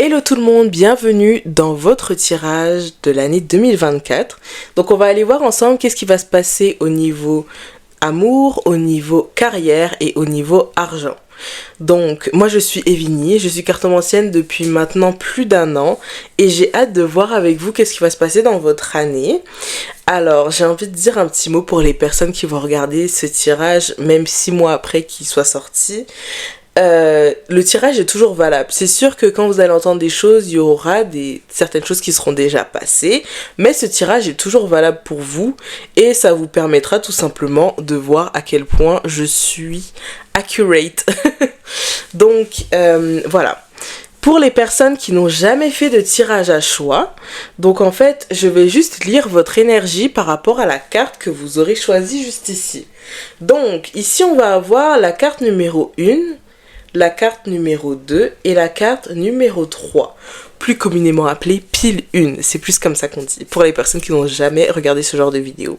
Hello tout le monde, bienvenue dans votre tirage de l'année 2024. Donc on va aller voir ensemble qu'est-ce qui va se passer au niveau amour, au niveau carrière et au niveau argent. Donc moi je suis Evini, je suis cartomancienne depuis maintenant plus d'1 an et j'ai hâte de voir avec vous qu'est-ce qui va se passer dans votre année. Alors j'ai envie de dire un petit mot pour les personnes qui vont regarder ce tirage même 6 mois après qu'il soit sorti. Le tirage est toujours valable. C'est sûr que quand vous allez entendre des choses, il y aura certaines choses qui seront déjà passées, mais ce tirage est toujours valable pour vous et ça vous permettra tout simplement de voir à quel point je suis accurate. Donc voilà. Pour les personnes qui n'ont jamais fait de tirage à choix, donc en fait, je vais juste lire votre énergie par rapport à la carte que vous aurez choisie juste ici. Donc ici, on va avoir la carte numéro 1, la carte numéro 2 et la carte numéro 3, plus communément appelée pile 1, c'est plus comme ça qu'on dit, pour les personnes qui n'ont jamais regardé ce genre de vidéo.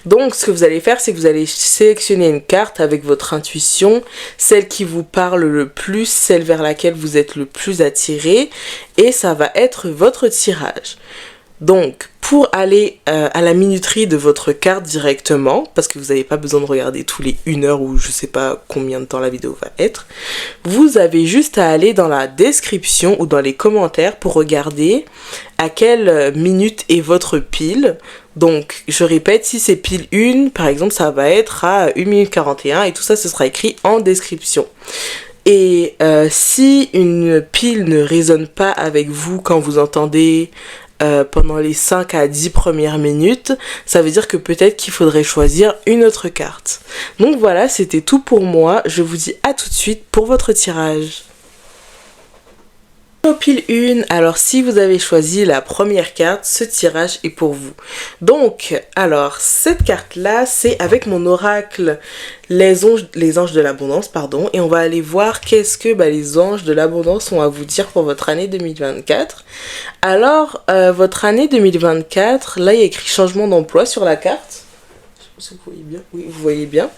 Donc ce que vous allez faire, c'est que vous allez sélectionner une carte avec votre intuition, celle qui vous parle le plus, celle vers laquelle vous êtes le plus attiré, et ça va être votre tirage. Donc, pour aller à la minuterie de votre carte directement, parce que vous n'avez pas besoin de regarder tous les 1 heure ou je sais pas combien de temps la vidéo va être, vous avez juste à aller dans la description ou dans les commentaires pour regarder à quelle minute est votre pile. Donc, je répète, si c'est pile 1, par exemple, ça va être à 1 minute 41 et tout ça, ce sera écrit en description. Et si une pile ne résonne pas avec vous quand vous entendez pendant les 5 à 10 premières minutes, ça veut dire que peut-être qu'il faudrait choisir une autre carte. Donc voilà, c'était tout pour moi. Je vous dis à tout de suite pour votre tirage. Pile 1, alors si vous avez choisi la première carte, ce tirage est pour vous. Donc, alors, cette carte-là, c'est avec mon oracle, les anges de l'abondance, pardon, et on va aller voir qu'est-ce que les anges de l'abondance ont à vous dire pour votre année 2024. Alors, votre année 2024, là, il y a écrit changement d'emploi sur la carte. Vous voyez bien? Oui, vous voyez bien.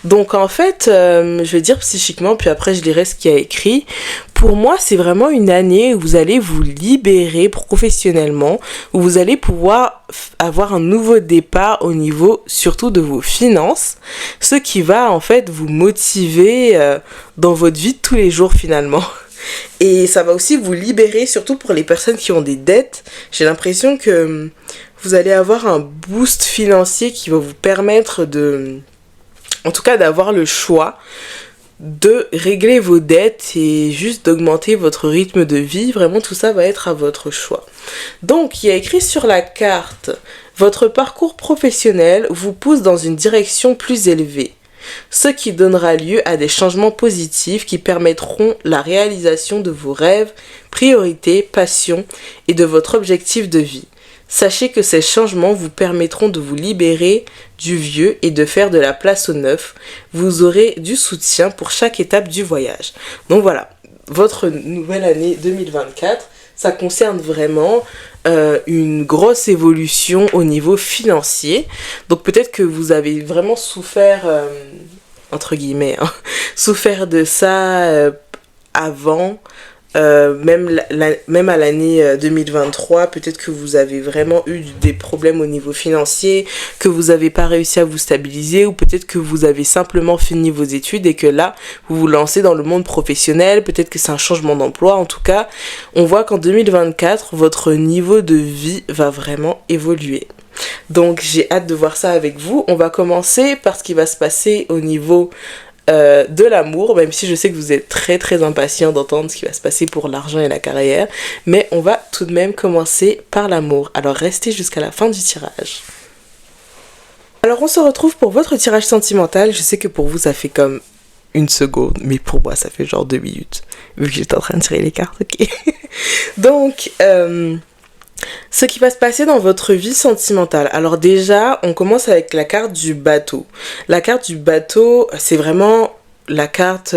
Donc en fait, je vais dire psychiquement, puis après je lirai ce qu'il y a écrit. Pour moi, c'est vraiment une année où vous allez vous libérer professionnellement, où vous allez pouvoir avoir un nouveau départ au niveau surtout de vos finances, ce qui va en fait vous motiver dans votre vie de tous les jours finalement. Et ça va aussi vous libérer, surtout pour les personnes qui ont des dettes. J'ai l'impression que vous allez avoir un boost financier qui va vous permettre en tout cas d'avoir le choix de régler vos dettes et juste d'augmenter votre rythme de vie. Vraiment, tout ça va être à votre choix. Donc, il y a écrit sur la carte, votre parcours professionnel vous pousse dans une direction plus élevée, ce qui donnera lieu à des changements positifs qui permettront la réalisation de vos rêves, priorités, passions et de votre objectif de vie. Sachez que ces changements vous permettront de vous libérer du vieux et de faire de la place au neuf. Vous aurez du soutien pour chaque étape du voyage. Donc voilà, votre nouvelle année 2024, ça concerne vraiment une grosse évolution au niveau financier. Donc peut-être que vous avez vraiment souffert, entre guillemets, souffert de ça avant. Même à l'année 2023, peut-être que vous avez vraiment eu des problèmes au niveau financier, que vous n'avez pas réussi à vous stabiliser, ou peut-être que vous avez simplement fini vos études et que là, vous vous lancez dans le monde professionnel, peut-être que c'est un changement d'emploi. En tout cas, on voit qu'en 2024, votre niveau de vie va vraiment évoluer. Donc j'ai hâte de voir ça avec vous. On va commencer par ce qui va se passer au niveau de l'amour, même si je sais que vous êtes très très impatient d'entendre ce qui va se passer pour l'argent et la carrière, mais on va tout de même commencer par l'amour. Alors restez jusqu'à la fin du tirage. Alors on se retrouve pour votre tirage sentimental. Je sais que pour vous ça fait comme 1 seconde, mais pour moi ça fait genre 2 minutes, vu que j'étais en train de tirer les cartes, ok. Donc ce qui va se passer dans votre vie sentimentale. Alors déjà, on commence avec la carte du bateau. La carte du bateau, c'est vraiment la carte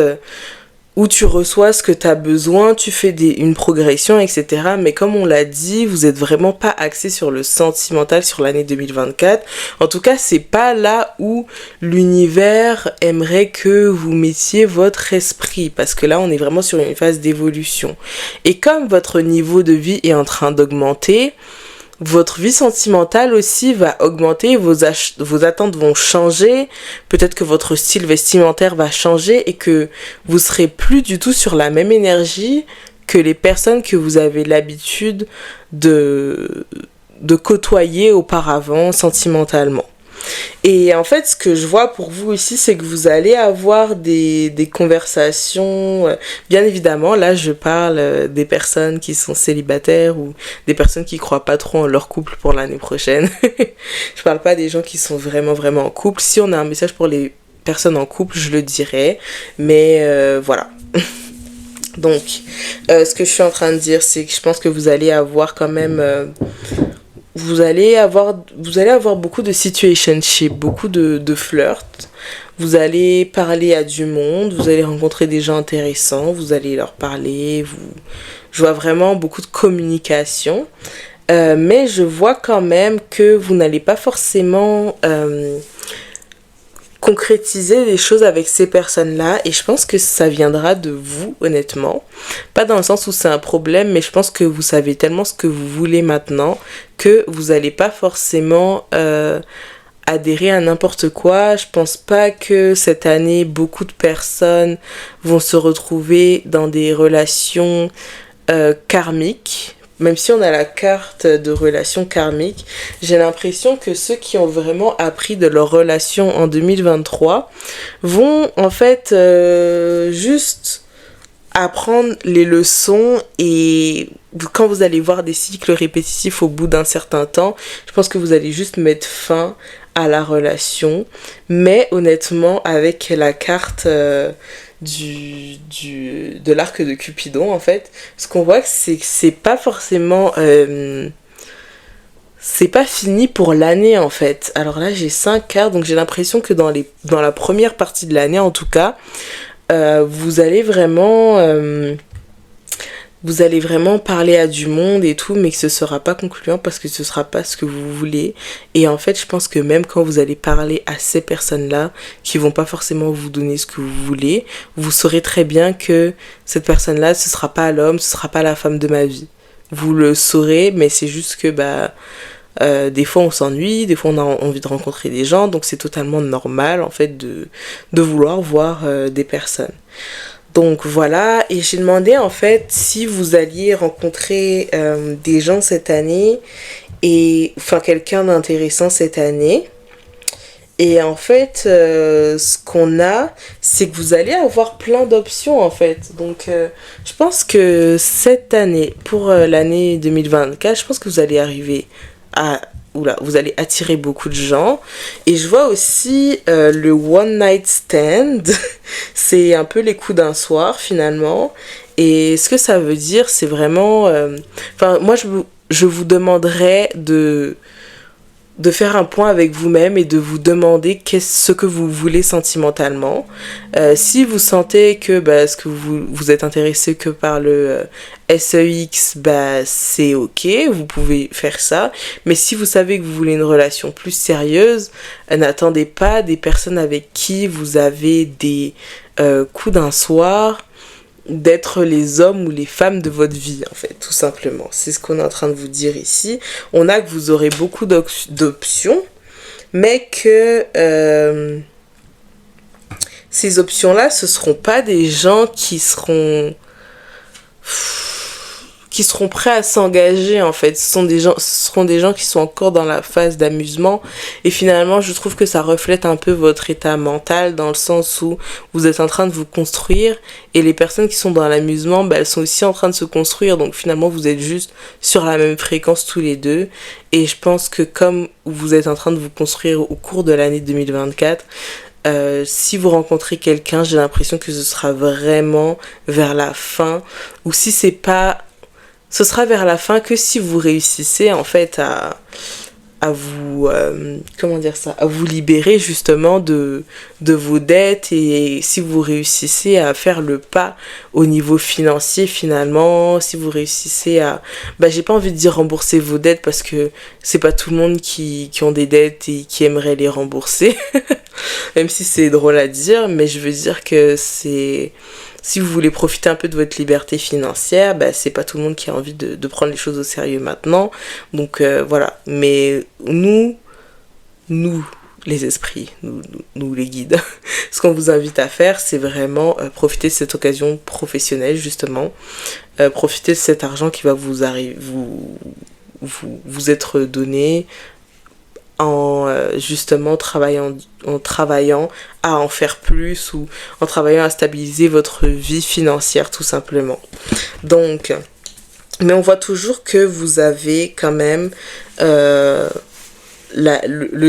où tu reçois ce que tu as besoin, tu fais une progression, etc. Mais comme on l'a dit, vous êtes vraiment pas axé sur le sentimental sur l'année 2024. En tout cas, c'est pas là où l'univers aimerait que vous mettiez votre esprit, parce que là, on est vraiment sur une phase d'évolution. Et comme votre niveau de vie est en train d'augmenter, votre vie sentimentale aussi va augmenter, vos attentes vont changer, peut-être que votre style vestimentaire va changer et que vous serez plus du tout sur la même énergie que les personnes que vous avez l'habitude de côtoyer auparavant sentimentalement. Et en fait, ce que je vois pour vous ici, c'est que vous allez avoir des conversations. Bien évidemment, là, je parle des personnes qui sont célibataires ou des personnes qui croient pas trop en leur couple pour l'année prochaine. Je parle pas des gens qui sont vraiment, vraiment en couple. Si on a un message pour les personnes en couple, je le dirais. Mais voilà. Donc, ce que je suis en train de dire, c'est que je pense que vous allez avoir quand même... vous allez avoir beaucoup de situationship, beaucoup de flirts. Vous allez parler à du monde, vous allez rencontrer des gens intéressants, vous allez leur parler. Je vois vraiment beaucoup de communication. Mais je vois quand même que vous n'allez pas forcément concrétiser les choses avec ces personnes-là, et je pense que ça viendra de vous, honnêtement. Pas dans le sens où c'est un problème, mais je pense que vous savez tellement ce que vous voulez maintenant que vous n'allez pas forcément adhérer à n'importe quoi. Je pense pas que cette année, beaucoup de personnes vont se retrouver dans des relations karmiques. Même si on a la carte de relation karmique, j'ai l'impression que ceux qui ont vraiment appris de leur relation en 2023 vont en fait juste apprendre les leçons, et quand vous allez voir des cycles répétitifs au bout d'un certain temps, je pense que vous allez juste mettre fin à la relation. Mais honnêtement, avec la carte... de l'arc de Cupidon, en fait, ce qu'on voit, c'est que c'est pas forcément c'est pas fini pour l'année, en fait. Alors là, j'ai 5 cartes, donc j'ai l'impression que dans la première partie de l'année, en tout cas, vous allez vraiment parler à du monde et tout, mais que ce sera pas concluant parce que ce sera pas ce que vous voulez. Et en fait, je pense que même quand vous allez parler à ces personnes-là, qui vont pas forcément vous donner ce que vous voulez, vous saurez très bien que cette personne-là, ce sera pas l'homme, ce sera pas la femme de ma vie. Vous le saurez, mais c'est juste que des fois on s'ennuie, des fois on a envie de rencontrer des gens, donc c'est totalement normal en fait de vouloir voir des personnes. Donc voilà, et j'ai demandé en fait si vous alliez rencontrer des gens cette année, et enfin quelqu'un d'intéressant cette année. Et en fait, ce qu'on a, c'est que vous allez avoir plein d'options en fait. Donc je pense que cette année, pour l'année 2024, je pense que vous allez arriver à... Oula, vous allez attirer beaucoup de gens. Et je vois aussi le one night stand. C'est un peu les coups d'un soir finalement. Et ce que ça veut dire, c'est vraiment... Enfin, moi, je vous demanderais de faire un point avec vous-même et de vous demander ce que vous voulez sentimentalement. Si vous sentez que ce que vous êtes intéressé que par le SEX, c'est ok, vous pouvez faire ça. Mais si vous savez que vous voulez une relation plus sérieuse, n'attendez pas des personnes avec qui vous avez des coups d'un soir d'être les hommes ou les femmes de votre vie, en fait, tout simplement. C'est ce qu'on est en train de vous dire ici. On a que vous aurez beaucoup d'options, mais que ces options-là, ce seront pas des gens qui seront prêts à s'engager, en fait. Ce seront des gens qui sont encore dans la phase d'amusement, et finalement je trouve que ça reflète un peu votre état mental, dans le sens où vous êtes en train de vous construire, et les personnes qui sont dans l'amusement, elles sont aussi en train de se construire, donc finalement vous êtes juste sur la même fréquence tous les deux. Et je pense que comme vous êtes en train de vous construire au cours de l'année 2024, si vous rencontrez quelqu'un, j'ai l'impression que ce sera vraiment vers la fin, ou si c'est pas... Ce sera vers la fin que si vous réussissez en fait à vous comment dire ça, à vous libérer justement de vos dettes, et si vous réussissez à faire le pas au niveau financier finalement, si vous réussissez à j'ai pas envie de dire rembourser vos dettes parce que c'est pas tout le monde qui ont des dettes et qui aimerait les rembourser même si c'est drôle à dire, mais je veux dire que c'est si vous voulez profiter un peu de votre liberté financière, c'est pas tout le monde qui a envie de prendre les choses au sérieux maintenant. Donc voilà. Mais nous, les esprits, nous les guides, ce qu'on vous invite à faire, c'est vraiment profiter de cette occasion professionnelle, justement. Profiter de cet argent qui va vous être donné en justement en travaillant à en faire plus, ou en travaillant à stabiliser votre vie financière tout simplement. Donc, mais on voit toujours que vous avez quand même le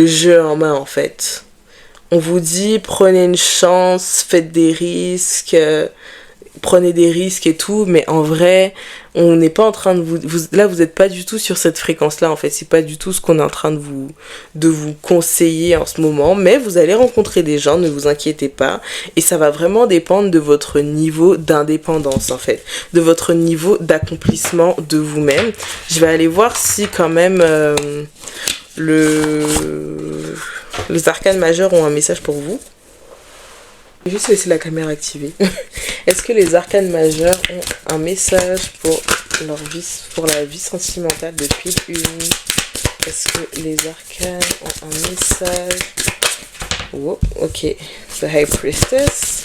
jeu en main en fait. On vous dit prenez une chance, faites des risques, prenez des risques et tout, mais en vrai on n'est pas en train de là vous n'êtes pas du tout sur cette fréquence là en fait, c'est pas du tout ce qu'on est en train de vous conseiller en ce moment, mais vous allez rencontrer des gens, ne vous inquiétez pas, et ça va vraiment dépendre de votre niveau d'indépendance en fait, de votre niveau d'accomplissement de vous-même. Je vais aller voir si quand même les arcanes majeurs ont un message pour vous. Je vais juste laisser la caméra activée. Est-ce que les arcanes majeurs ont un message pour la vie sentimentale de pile 1? Est-ce que les arcanes ont un message? Oh, ok. The High Priestess.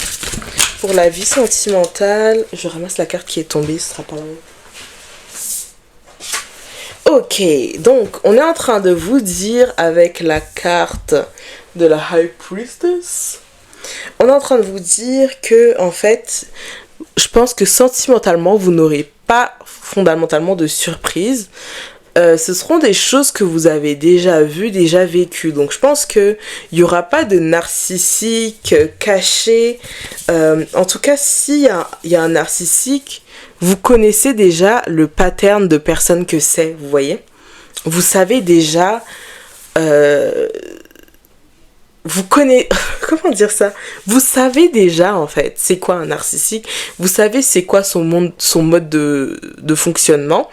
Pour la vie sentimentale, je ramasse la carte qui est tombée, ce sera pas long. Ok, donc on est en train de vous dire avec la carte de la High Priestess, on est en train de vous dire que en fait, je pense que sentimentalement, vous n'aurez pas fondamentalement de surprise. Ce seront des choses que vous avez déjà vues, déjà vécues. Donc je pense qu'il n'y aura pas de narcissique caché. En tout cas, s'il y a un narcissique, vous connaissez déjà le pattern de personne que c'est, vous voyez. Vous savez déjà... vous connaissez... Comment dire ça? Vous savez déjà, en fait, c'est quoi un narcissique. Vous savez c'est quoi son mode de fonctionnement.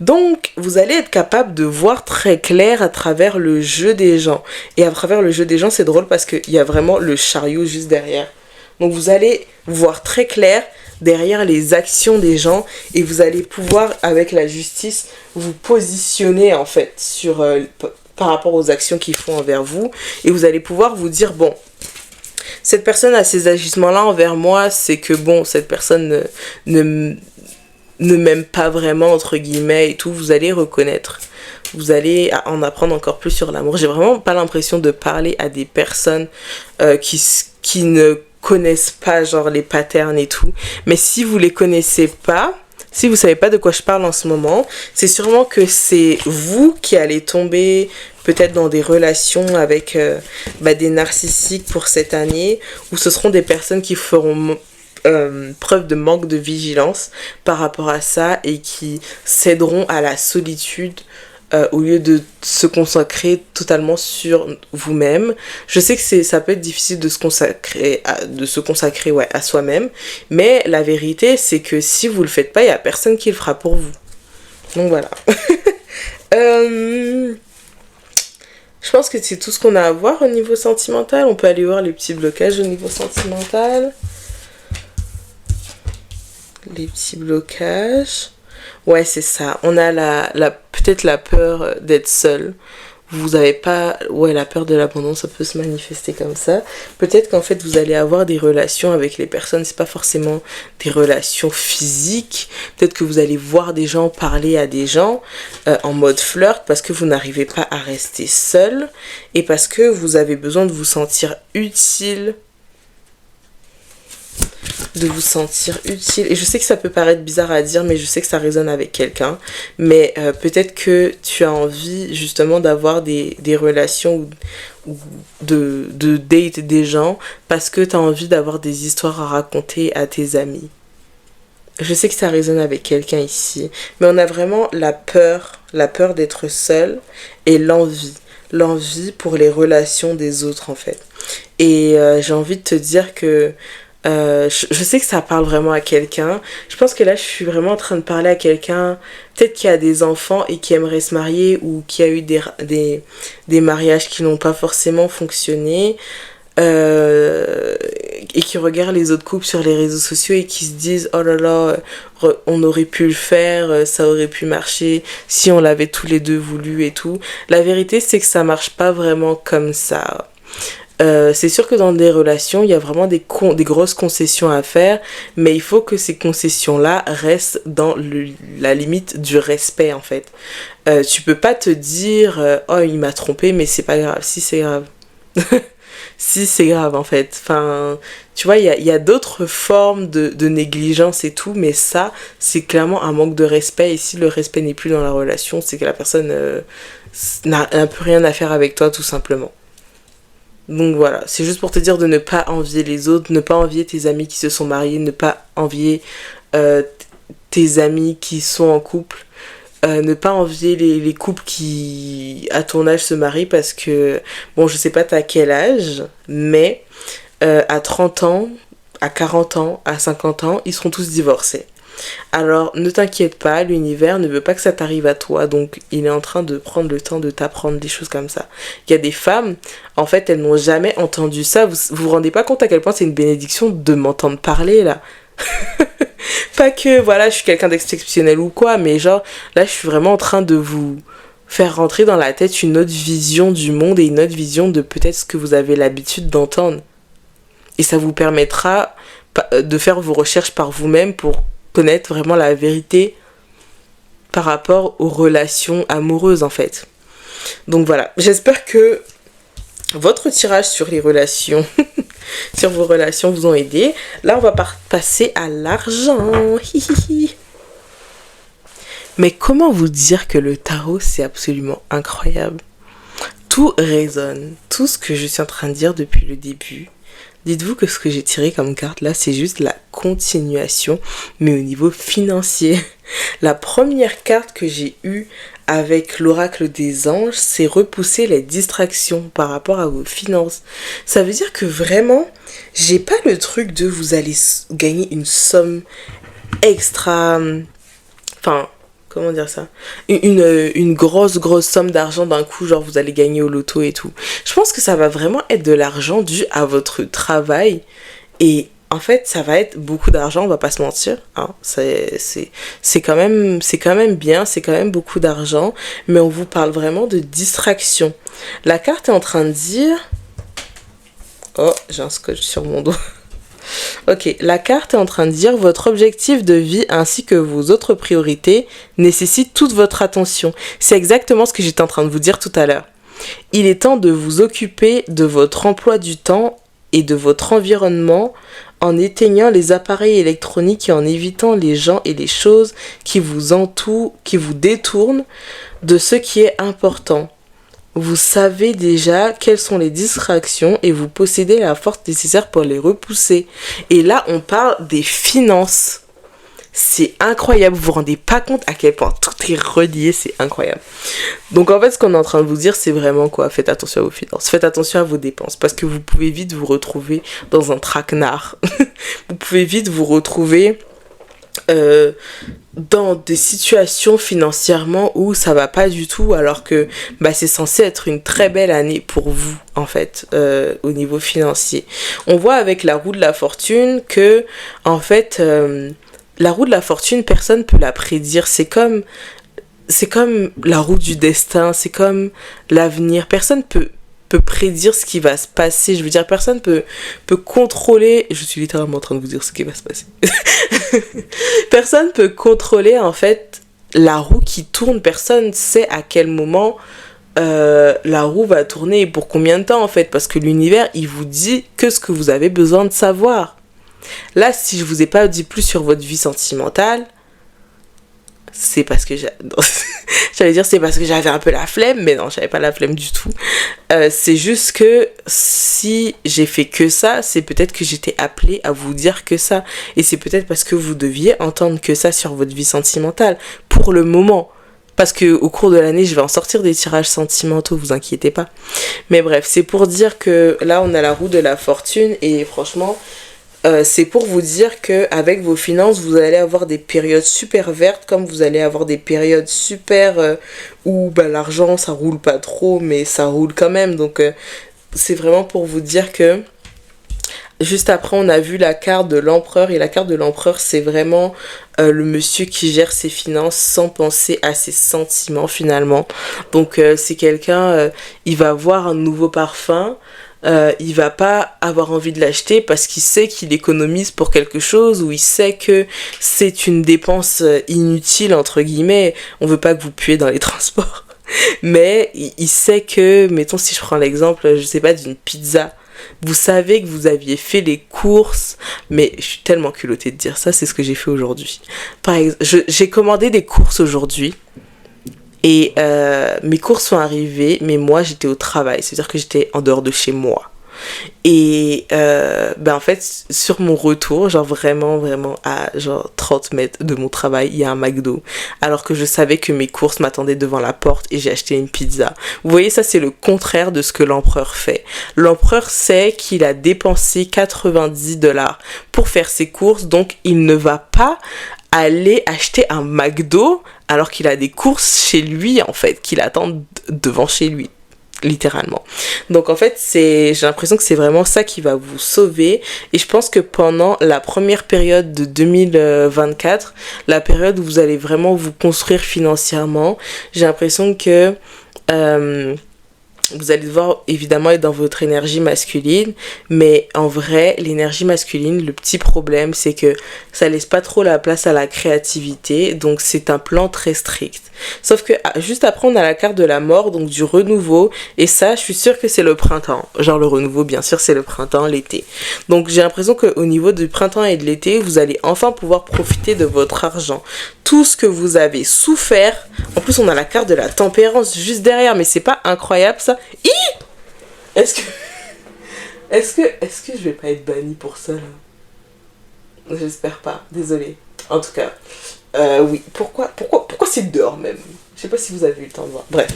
Donc, vous allez être capable de voir très clair à travers le jeu des gens. Et à travers le jeu des gens, c'est drôle parce qu'il y a vraiment le chariot juste derrière. Donc, vous allez voir très clair derrière les actions des gens, et vous allez pouvoir, avec la justice, vous positionner, en fait, sur... par rapport aux actions qu'ils font envers vous, et vous allez pouvoir vous dire, bon, cette personne a ces agissements-là envers moi, c'est que bon, cette personne ne m'aime pas vraiment, entre guillemets, et tout. Vous allez reconnaître, vous allez en apprendre encore plus sur l'amour. J'ai vraiment pas l'impression de parler à des personnes qui ne connaissent pas genre les patterns et tout, mais si vous les connaissez pas, si vous savez pas de quoi je parle en ce moment, c'est sûrement que c'est vous qui allez tomber peut-être dans des relations avec des narcissiques pour cette année, ou ce seront des personnes qui feront preuve de manque de vigilance par rapport à ça, et qui céderont à la solitude au lieu de se consacrer totalement sur vous-même. Je sais que ça peut être difficile de se consacrer à soi-même, mais la vérité c'est que si vous le faites pas, il y a personne qui le fera pour vous. Donc voilà. Je pense que c'est tout ce qu'on a à voir au niveau sentimental. On peut aller voir les petits blocages au niveau sentimental. Les petits blocages. Ouais, c'est ça. On a peut-être la peur d'être seul. Vous avez pas... Ouais, la peur de l'abandon, ça peut se manifester comme ça. Peut-être qu'en fait, vous allez avoir des relations avec les personnes. C'est pas forcément des relations physiques. Peut-être que vous allez voir des gens, parler à des gens en mode flirt, parce que vous n'arrivez pas à rester seul, et parce que vous avez besoin de vous sentir utile. Et je sais que ça peut paraître bizarre à dire, mais je sais que ça résonne avec quelqu'un. Mais peut-être que tu as envie justement d'avoir des relations ou de date des gens parce que tu as envie d'avoir des histoires à raconter à tes amis. Je sais que ça résonne avec quelqu'un ici, mais on a vraiment la peur la peur d'être seul et l'envie pour les relations des autres en fait. Et j'ai envie de te dire que je sais que ça parle vraiment à quelqu'un. Je pense que là, je suis vraiment en train de parler à quelqu'un, peut-être qui a des enfants et qui aimerait se marier ou qui a eu des mariages qui n'ont pas forcément fonctionné. Et qui regardent les autres couples sur les réseaux sociaux et qui se disent oh là là, on aurait pu le faire, ça aurait pu marcher si on l'avait tous les deux voulu et tout. La vérité, c'est que ça marche pas vraiment comme ça. C'est sûr que dans des relations, il y a vraiment des grosses concessions à faire, mais il faut que ces concessions-là restent dans la limite du respect, en fait. Tu peux pas te dire oh, il m'a trompé, mais c'est pas grave. Si, c'est grave. Si, c'est grave, en fait. Enfin, tu vois, il y a d'autres formes de négligence et tout, mais ça, c'est clairement un manque de respect. Et si le respect n'est plus dans la relation, c'est que la personne n'a plus rien à faire avec toi, tout simplement. Donc voilà, c'est juste pour te dire de ne pas envier les autres, ne pas envier tes amis qui se sont mariés, ne pas envier euh, tes amis qui sont en couple, ne pas envier les couples qui, à ton âge, se marient parce que, bon, je sais pas t'as quel âge, mais à 30 ans, à 40 ans, à 50 ans, ils seront tous divorcés. Alors, ne t'inquiète pas, l'univers ne veut pas que ça t'arrive à toi, donc il est en train de prendre le temps de t'apprendre des choses comme ça. Il y a des femmes, en fait, elles n'ont jamais entendu ça. Vous rendez pas compte à quel point c'est une bénédiction de m'entendre parler, là. Pas que, voilà, je suis quelqu'un d'exceptionnel ou quoi, mais genre, là, je suis vraiment en train de vous faire rentrer dans la tête une autre vision du monde et une autre vision de peut-être ce que vous avez l'habitude d'entendre. Et ça vous permettra de faire vos recherches par vous-même pour connaître vraiment la vérité par rapport aux relations amoureuses en fait. Donc voilà, j'espère que votre tirage sur les relations, sur vos relations vous ont aidé. Là, on va passer à l'argent. Mais comment vous dire que le tarot, c'est absolument incroyable. Tout résonne. Tout ce que je suis en train de dire depuis le début. Dites-vous que ce que j'ai tiré comme carte là, c'est juste la continuation, mais au niveau financier. La première carte que j'ai eue avec l'oracle des anges, c'est repousser les distractions par rapport à vos finances. Ça veut dire que vraiment, j'ai pas le truc de vous allez gagner une somme extra... Enfin, comment dire ça, une grosse somme d'argent d'un coup, genre vous allez gagner au loto et tout. Je pense que ça va vraiment être de l'argent dû à votre travail et en fait ça va être beaucoup d'argent, on va pas se mentir, hein. C'est quand même bien, c'est quand même beaucoup d'argent, mais on vous parle vraiment de distraction. La carte est en train de dire, oh j'ai un scotch sur mon dos. Ok, la carte est en train de dire votre objectif de vie ainsi que vos autres priorités nécessitent toute votre attention. C'est exactement ce que j'étais en train de vous dire tout à l'heure. Il est temps de vous occuper de votre emploi du temps et de votre environnement en éteignant les appareils électroniques et en évitant les gens et les choses qui vous entourent, qui vous détournent de ce qui est important. Vous savez déjà quelles sont les distractions et vous possédez la force nécessaire pour les repousser. Et là, on parle des finances. C'est incroyable, vous vous rendez pas compte à quel point tout est relié, c'est incroyable. Donc en fait, ce qu'on est en train de vous dire, c'est vraiment quoi, faites attention à vos finances, faites attention à vos dépenses, parce que vous pouvez vite vous retrouver dans un traquenard. Vous pouvez vite vous retrouver... dans des situations financièrement où ça va pas du tout alors que c'est censé être une très belle année pour vous en fait au niveau financier. On voit avec la roue de la fortune que en fait la roue de la fortune personne peut la prédire, c'est comme la roue du destin, c'est comme l'avenir, personne peut prédire ce qui va se passer. Je veux dire, personne peut contrôler... Je suis littéralement en train de vous dire ce qui va se passer. Personne peut contrôler, en fait, la roue qui tourne. Personne sait à quel moment la roue va tourner et pour combien de temps, en fait. Parce que l'univers, il vous dit que ce que vous avez besoin de savoir. Là, si je vous ai pas dit plus sur votre vie sentimentale... c'est parce que j'allais dire c'est parce que j'avais un peu la flemme, mais non, j'avais pas la flemme du tout. C'est juste que si j'ai fait que ça, c'est peut-être que j'étais appelée à vous dire que ça, et c'est peut-être parce que vous deviez entendre que ça sur votre vie sentimentale pour le moment. Parce que au cours de l'année, je vais en sortir des tirages sentimentaux, vous inquiétez pas. Mais bref, c'est pour dire que là, on a la roue de la fortune et franchement, c'est pour vous dire que avec vos finances, vous allez avoir des périodes super vertes, comme vous allez avoir des périodes super où bah, l'argent, ça roule pas trop, mais ça roule quand même. Donc, c'est vraiment pour vous dire que juste après, on a vu la carte de l'empereur. Et la carte de l'empereur, c'est vraiment le monsieur qui gère ses finances sans penser à ses sentiments finalement. Donc, c'est quelqu'un, il va voir un nouveau parfum. Il va pas avoir envie de l'acheter parce qu'il sait qu'il économise pour quelque chose ou il sait que c'est une dépense inutile entre guillemets. On veut pas que vous puiez dans les transports. Mais il sait que, mettons si je prends l'exemple, je sais pas, d'une pizza. Vous savez que vous aviez fait les courses, mais je suis tellement culottée de dire ça, c'est ce que j'ai fait aujourd'hui. Par exemple, j'ai commandé des courses aujourd'hui et mes courses sont arrivées, mais moi j'étais au travail, c'est-à-dire que j'étais en dehors de chez moi. Et ben en fait, sur mon retour, genre vraiment à genre 30 mètres de mon travail, il y a un McDo. Alors que je savais que mes courses m'attendaient devant la porte et j'ai acheté une pizza. Vous voyez, ça c'est le contraire de ce que l'empereur fait. L'empereur sait qu'il a dépensé 90$ pour faire ses courses, donc il ne va pas aller acheter un McDo alors qu'il a des courses chez lui en fait, qu'il attend devant chez lui. Littéralement. Donc en fait, j'ai l'impression que c'est vraiment ça qui va vous sauver. Et je pense que pendant la première période de 2024, la période où vous allez vraiment vous construire financièrement, j'ai l'impression que vous allez devoir évidemment être dans votre énergie masculine, mais en vrai, l'énergie masculine, le petit problème, c'est que ça laisse pas trop la place à la créativité, donc c'est un plan très strict. Sauf que juste après, on a la carte de la mort, donc du renouveau, et ça, je suis sûre que c'est le printemps. Genre le renouveau, bien sûr, c'est le printemps, l'été. Donc j'ai l'impression qu'au niveau du printemps et de l'été, vous allez enfin pouvoir profiter de votre argent. Tout ce que vous avez souffert, en plus on a la carte de la tempérance juste derrière, mais c'est pas incroyable ça? Est-ce que je vais pas être bannie pour ça là? J'espère pas, désolée. En tout cas, oui, pourquoi c'est dehors même? Je sais pas si vous avez eu le temps de voir. Bref,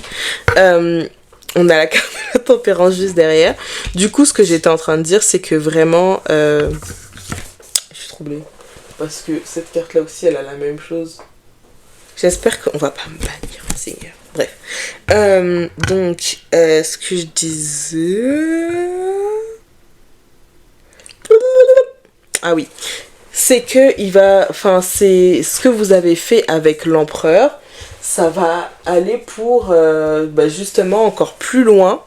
on a la carte de la tempérance juste derrière. Du coup, ce que j'étais en train de dire, c'est que vraiment, je suis troublée parce que cette carte là aussi, elle a la même chose. J'espère qu'on va pas me bannir, Seigneur. Bref. Donc, ce que je disais... Ah oui. C'est que il va... Enfin, c'est ce que vous avez fait avec l'empereur. Ça va aller pour, justement, encore plus loin.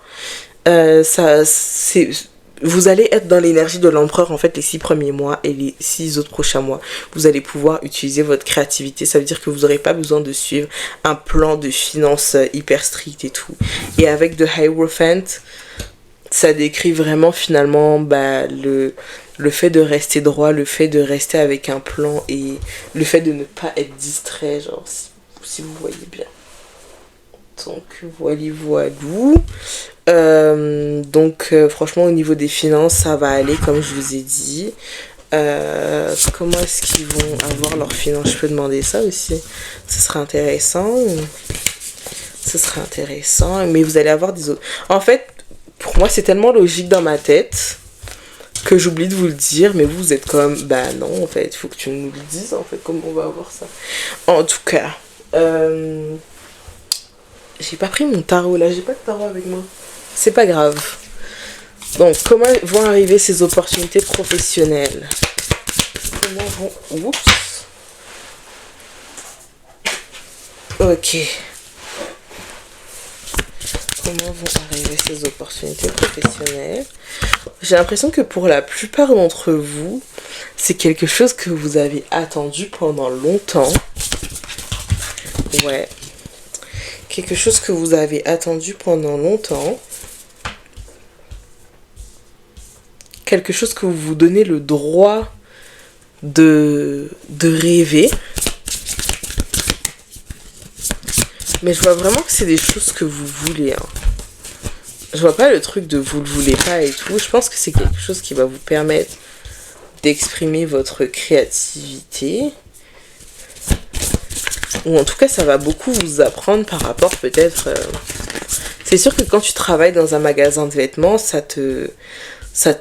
Vous allez être dans l'énergie de l'empereur en fait les 6 premiers mois et les 6 autres prochains mois. Vous allez pouvoir utiliser votre créativité. Ça veut dire que vous n'aurez pas besoin de suivre un plan de finances hyper strict et tout. Et avec The Hierophant, ça décrit vraiment finalement le fait de rester droit, le fait de rester avec un plan et le fait de ne pas être distrait, genre si vous voyez bien. Donc voilou. Franchement au niveau des finances ça va aller comme je vous ai dit. Comment est-ce qu'ils vont avoir leurs finances? Je peux demander ça aussi. Ce sera intéressant. Mais vous allez avoir des autres. En fait, pour moi c'est tellement logique dans ma tête que j'oublie de vous le dire, mais vous êtes comme bah non en fait, il faut que tu nous le dises en fait comment on va avoir ça. En tout cas, j'ai pas pris mon tarot là, j'ai pas de tarot avec moi. C'est pas grave. Donc, comment vont arriver ces opportunités professionnelles? Comment vont... Oups. Ok. Comment vont arriver ces opportunités professionnelles? J'ai l'impression que pour la plupart d'entre vous, c'est quelque chose que vous avez attendu pendant longtemps. Ouais. Quelque chose que vous avez attendu pendant longtemps. Quelque chose que vous vous donnez le droit de rêver. Mais je vois vraiment que c'est des choses que vous voulez. Hein. Je vois pas le truc de vous le voulez pas et tout. Je pense que c'est quelque chose qui va vous permettre d'exprimer votre créativité. Ou en tout cas, ça va beaucoup vous apprendre par rapport peut-être... C'est sûr que quand tu travailles dans un magasin de vêtements, ça te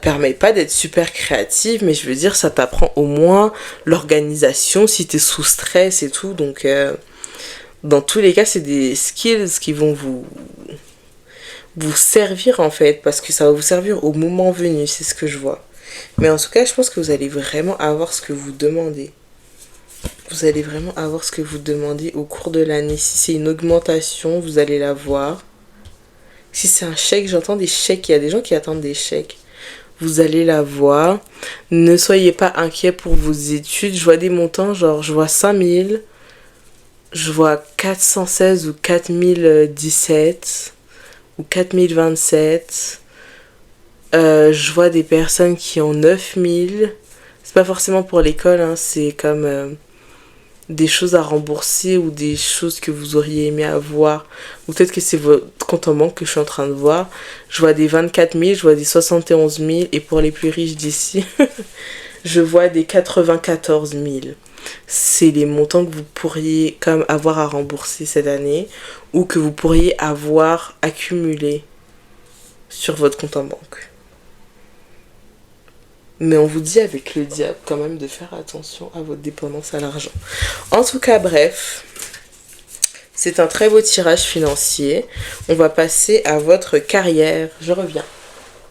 permet pas d'être super créative, mais je veux dire, ça t'apprend au moins l'organisation si t'es sous stress et tout. Donc, dans tous les cas, c'est des skills qui vont vous servir en fait, parce que ça va vous servir au moment venu, c'est ce que je vois. Mais en tout cas, je pense que vous allez vraiment avoir ce que vous demandez. Vous allez vraiment avoir ce que vous demandez au cours de l'année. Si c'est une augmentation, vous allez la voir. Si c'est un chèque, j'entends des chèques, il y a des gens qui attendent des chèques. Vous allez la voir. Ne soyez pas inquiets pour vos études. Je vois des montants, genre je vois 5000, je vois 416 ou 4017 ou 4027. Je vois des personnes qui ont 9000. C'est pas forcément pour l'école, hein, c'est comme des choses à rembourser ou des choses que vous auriez aimé avoir. Ou peut-être que c'est votre compte en banque que je suis en train de voir. Je vois des 24 000, je vois des 71 000. Et pour les plus riches d'ici, je vois des 94 000. C'est les montants que vous pourriez comme avoir à rembourser cette année ou que vous pourriez avoir accumulé sur votre compte en banque. Mais on vous dit avec le diable quand même de faire attention à votre dépendance à l'argent. En tout cas, bref, c'est un très beau tirage financier. On va passer à votre carrière. Je reviens.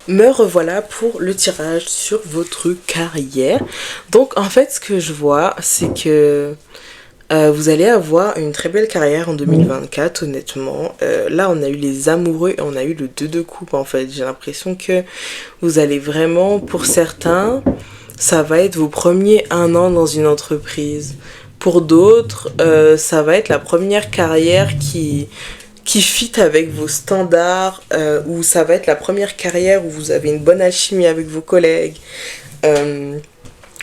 Me revoilà pour le tirage sur votre carrière. Donc en fait, ce que je vois, c'est que vous allez avoir une très belle carrière en 2024, honnêtement. Là, on a eu les amoureux et on a eu le 2 de coupe, en fait. J'ai l'impression que vous allez vraiment, pour certains, ça va être vos premiers 1 an dans une entreprise. Pour d'autres, ça va être la première carrière qui fit avec vos standards, ou ça va être la première carrière où vous avez une bonne alchimie avec vos collègues.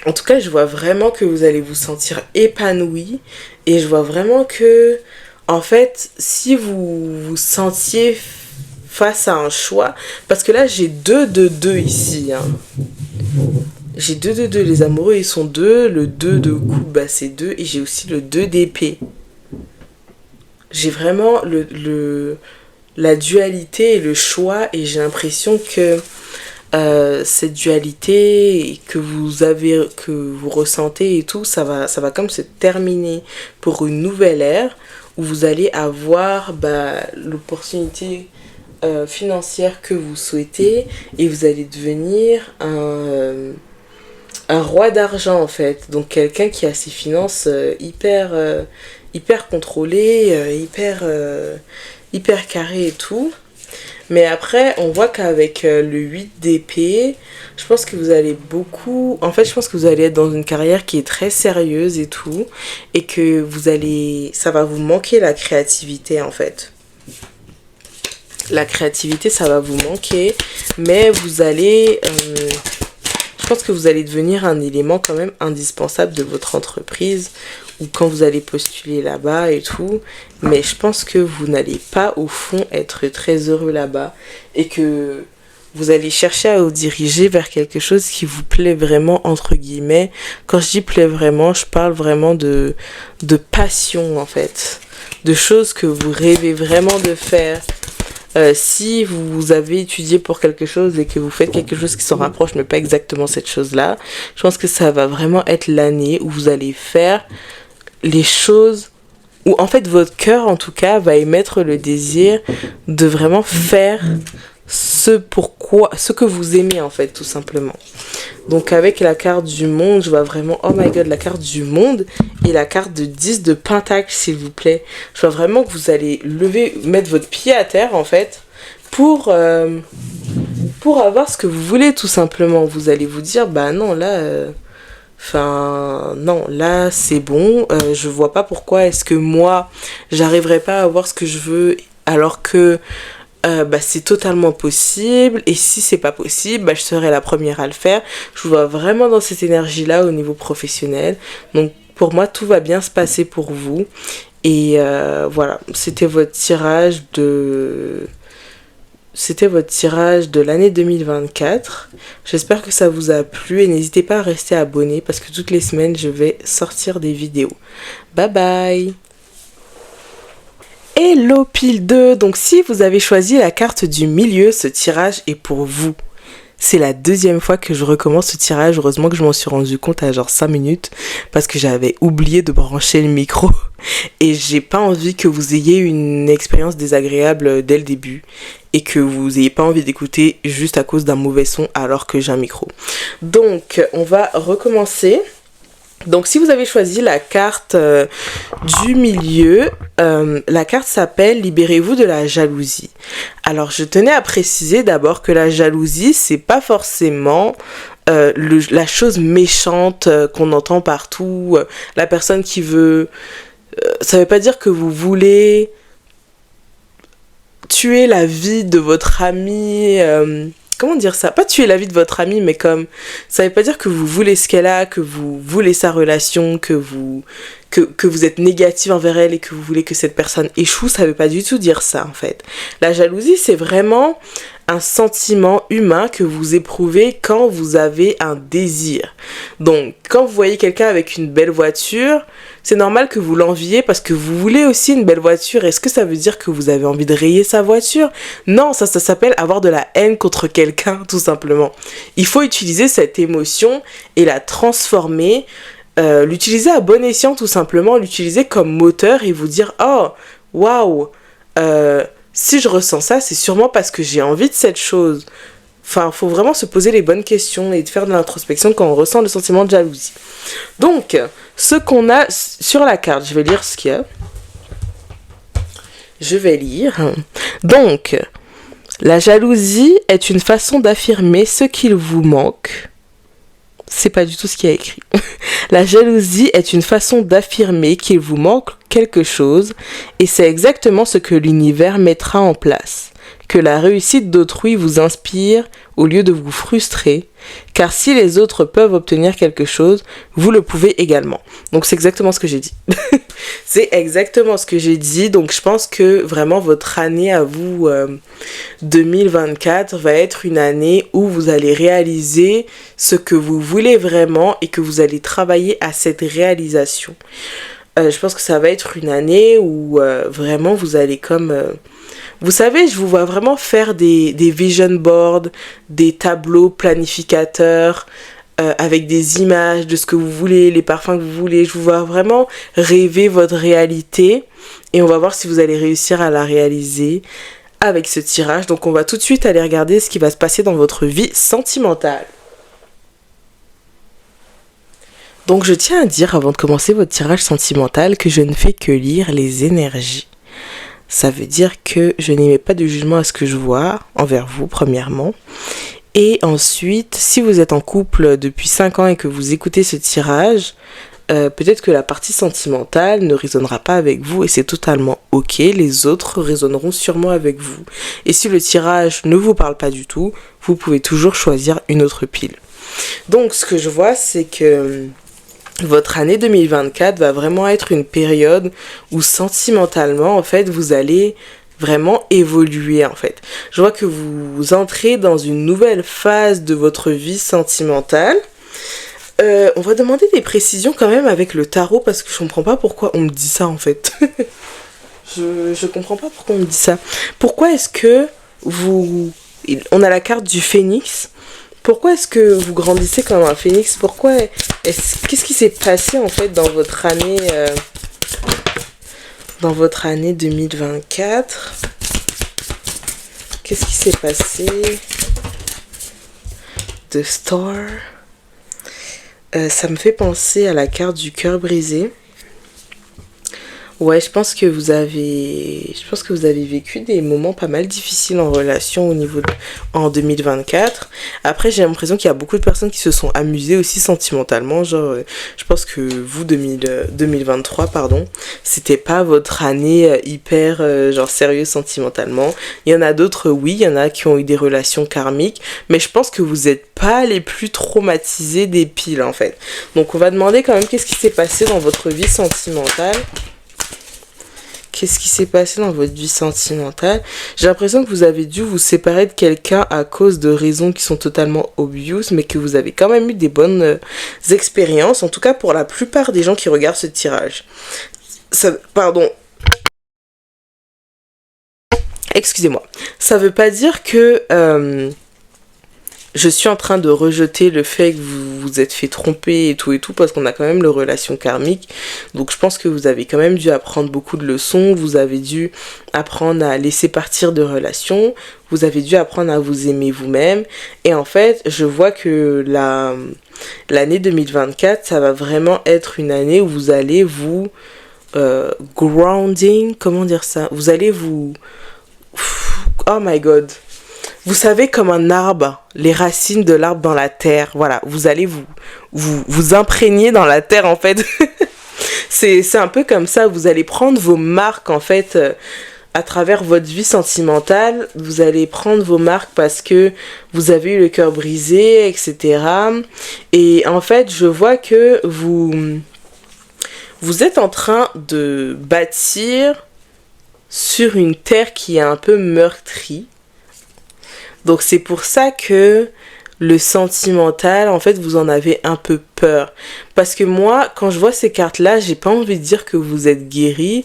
En tout cas, je vois vraiment que vous allez vous sentir épanoui et je vois vraiment que, en fait, si vous vous sentiez face à un choix, parce que là, j'ai 2 de 2 ici, hein. J'ai 2 de 2, les amoureux, ils sont 2, le 2 de coupe, bah, c'est 2, et j'ai aussi le 2 d'épée. J'ai vraiment la dualité et le choix, et j'ai l'impression que cette dualité que vous ressentez et tout, ça va comme se terminer pour une nouvelle ère où vous allez avoir l'opportunité financière que vous souhaitez et vous allez devenir un roi d'argent en fait. Donc quelqu'un qui a ses finances hyper contrôlées, hyper carrées et tout. Mais après, on voit qu'avec le 8 d'épée, je pense que vous allez beaucoup... En fait, je pense que vous allez être dans une carrière qui est très sérieuse et tout. Et que ça va vous manquer la créativité, en fait. La créativité, ça va vous manquer. Mais vous allez... je pense que vous allez devenir un élément quand même indispensable de votre entreprise ou quand vous allez postuler là-bas et tout. Mais je pense que vous n'allez pas au fond être très heureux là-bas et que vous allez chercher à vous diriger vers quelque chose qui vous plaît vraiment, entre guillemets. Quand je dis plaît vraiment, je parle vraiment de passion en fait, de choses que vous rêvez vraiment de faire. Si vous avez étudié pour quelque chose et que vous faites quelque chose qui s'en rapproche mais pas exactement cette chose-là, je pense que ça va vraiment être l'année où vous allez faire les choses où en fait votre cœur en tout cas va émettre le désir de vraiment faire ce que vous aimez en fait tout simplement. Donc avec la carte du monde, je vois vraiment, oh my god, la carte du monde et la carte de 10 de pentacle s'il vous plaît. Je vois vraiment que vous allez mettre votre pied à terre en fait pour avoir ce que vous voulez tout simplement. Vous allez vous dire, bah non là... non, là c'est bon, je vois pas pourquoi est-ce que moi j'arriverai pas à avoir ce que je veux alors que c'est totalement possible et si c'est pas possible, je serai la première à le faire. Je vous vois vraiment dans cette énergie là au niveau professionnel, donc pour moi tout va bien se passer pour vous et voilà, c'était votre tirage de l'année 2024. J'espère que ça vous a plu et n'hésitez pas à rester abonné parce que toutes les semaines je vais sortir des vidéos. Bye bye. Hello pile 2. Donc si vous avez choisi la carte du milieu, ce tirage est pour vous. C'est la deuxième fois que je recommence ce tirage. Heureusement que je m'en suis rendu compte à genre 5 minutes parce que j'avais oublié de brancher le micro. Et j'ai pas envie que vous ayez une expérience désagréable dès le début et que vous ayez pas envie d'écouter juste à cause d'un mauvais son alors que j'ai un micro. Donc on va recommencer. Donc si vous avez choisi la carte du milieu, la carte s'appelle Libérez-vous de la jalousie. Alors je tenais à préciser d'abord que la jalousie, c'est pas forcément la chose méchante qu'on entend partout, la personne qui veut... ça veut pas dire que vous voulez tuer la vie de votre ami... comment dire ça? Pas tuer la vie de votre ami, mais comme... ça veut pas dire que vous voulez ce qu'elle a, que vous voulez sa relation, que vous êtes négatif envers elle et que vous voulez que cette personne échoue. Ça veut pas du tout dire ça, en fait. La jalousie, c'est vraiment un sentiment humain que vous éprouvez quand vous avez un désir. Donc, quand vous voyez quelqu'un avec une belle voiture, c'est normal que vous l'enviez parce que vous voulez aussi une belle voiture. Est-ce que ça veut dire que vous avez envie de rayer sa voiture? Non, ça s'appelle avoir de la haine contre quelqu'un, tout simplement. Il faut utiliser cette émotion et la transformer, l'utiliser à bon escient, tout simplement, l'utiliser comme moteur et vous dire « Oh, waouh, si je ressens ça, c'est sûrement parce que j'ai envie de cette chose. » Enfin, il faut vraiment se poser les bonnes questions et de faire de l'introspection quand on ressent le sentiment de jalousie. Donc, ce qu'on a sur la carte, je vais lire ce qu'il y a. Je vais lire. Donc, la jalousie est une façon d'affirmer ce qu'il vous manque. C'est pas du tout ce qu'il y a écrit. La jalousie est une façon d'affirmer qu'il vous manque quelque chose et c'est exactement ce que l'univers mettra en place. Que la réussite d'autrui vous inspire au lieu de vous frustrer, car si les autres peuvent obtenir quelque chose, vous le pouvez également. Donc c'est exactement ce que j'ai dit. C'est exactement ce que j'ai dit, donc je pense que vraiment votre année à vous, 2024, va être une année où vous allez réaliser ce que vous voulez vraiment et que vous allez travailler à cette réalisation. Je pense que ça va être une année où vraiment vous allez comme... vous savez, je vous vois vraiment faire des vision boards, des tableaux planificateurs avec des images de ce que vous voulez, les parfums que vous voulez. Je vous vois vraiment rêver votre réalité et on va voir si vous allez réussir à la réaliser avec ce tirage. Donc on va tout de suite aller regarder ce qui va se passer dans votre vie sentimentale. Donc je tiens à dire avant de commencer votre tirage sentimental que je ne fais que lire les énergies. Ça veut dire que je n'émets pas de jugement à ce que je vois envers vous, premièrement. Et ensuite, si vous êtes en couple depuis 5 ans et que vous écoutez ce tirage, peut-être que la partie sentimentale ne résonnera pas avec vous et c'est totalement ok. Les autres résonneront sûrement avec vous. Et si le tirage ne vous parle pas du tout, vous pouvez toujours choisir une autre pile. Donc, ce que je vois, c'est que... votre année 2024 va vraiment être une période où sentimentalement, en fait, vous allez vraiment évoluer, en fait. Je vois que vous entrez dans une nouvelle phase de votre vie sentimentale. On va demander des précisions quand même avec le tarot parce que je comprends pas pourquoi on me dit ça, en fait. je comprends pas pourquoi on me dit ça. Pourquoi est-ce que vous... On a la carte du phénix. Pourquoi est-ce que vous grandissez comme un phénix? Qu'est-ce qui s'est passé en fait dans votre année 2024? Qu'est-ce qui s'est passé? The Star. Ça me fait penser à la carte du cœur brisé. Ouais, je pense que vous avez vécu des moments pas mal difficiles en relation en 2024. Après, j'ai l'impression qu'il y a beaucoup de personnes qui se sont amusées aussi sentimentalement. Genre, je pense que vous, 2023, pardon, c'était pas votre année hyper, genre, sérieuse sentimentalement. Il y en a d'autres, oui, il y en a qui ont eu des relations karmiques. Mais je pense que vous êtes pas les plus traumatisés des piles, en fait. Donc, on va demander quand même qu'est-ce qui s'est passé dans votre vie sentimentale. Qu'est-ce qui s'est passé dans votre vie sentimentale? J'ai l'impression que vous avez dû vous séparer de quelqu'un à cause de raisons qui sont totalement obvious, mais que vous avez quand même eu des bonnes expériences, en tout cas pour la plupart des gens qui regardent ce tirage. Pardon, excusez-moi, ça veut pas dire que je suis en train de rejeter le fait que vous vous êtes fait tromper et tout, parce qu'on a quand même le relation karmique. Donc je pense que vous avez quand même dû apprendre beaucoup de leçons, vous avez dû apprendre à laisser partir de relations, vous avez dû apprendre à vous aimer vous-même. Et en fait, je vois que l'année 2024, ça va vraiment être une année où vous allez vous grounding, comment dire ça? Vous allez vous... Oh my god. Vous savez, comme un arbre, les racines de l'arbre dans la terre, voilà, vous allez vous imprégner dans la terre, en fait. c'est un peu comme ça, vous allez prendre vos marques, en fait, à travers votre vie sentimentale, vous allez prendre vos marques parce que vous avez eu le cœur brisé, etc. Et en fait, je vois que vous êtes en train de bâtir sur une terre qui est un peu meurtrie. Donc c'est pour ça que le sentimental, en fait, vous en avez un peu peur. Parce que moi, quand je vois ces cartes-là, j'ai pas envie de dire que vous êtes guéri.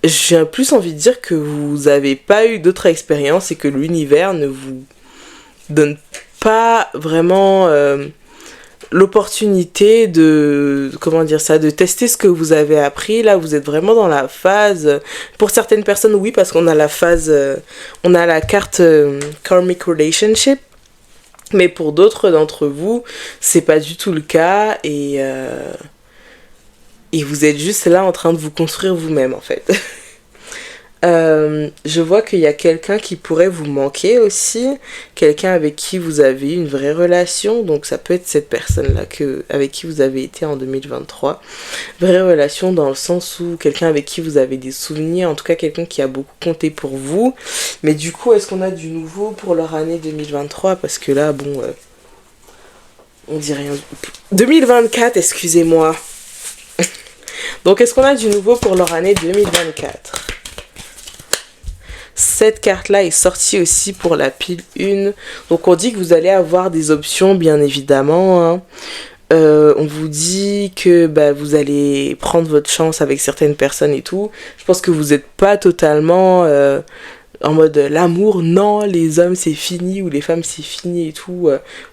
J'ai plus envie de dire que vous avez pas eu d'autres expériences et que l'univers ne vous donne pas vraiment l'opportunité de, comment dire ça, de tester ce que vous avez appris. Là, vous êtes vraiment dans la phase, pour certaines personnes, oui, parce qu'on a la phase, on a la carte Karmic Relationship, mais pour d'autres d'entre vous, c'est pas du tout le cas, et vous êtes juste là en train de vous construire vous-même, en fait. Je vois qu'il y a quelqu'un qui pourrait vous manquer aussi, quelqu'un avec qui vous avez une vraie relation, donc ça peut être cette personne-là avec qui vous avez été en 2023. Vraie relation dans le sens où quelqu'un avec qui vous avez des souvenirs, en tout cas quelqu'un qui a beaucoup compté pour vous. Mais du coup, est-ce qu'on a du nouveau pour leur année 2023? Parce que là, bon, on dit rien. 2024, excusez-moi. Donc, est-ce qu'on a du nouveau pour leur année 2024? Cette carte-là est sortie aussi pour la pile 1. Donc on dit que vous allez avoir des options, bien évidemment. Hein. On vous dit que vous allez prendre votre chance avec certaines personnes et tout. Je pense que vous n'êtes pas totalement en mode l'amour, non, les hommes c'est fini ou les femmes c'est fini et tout.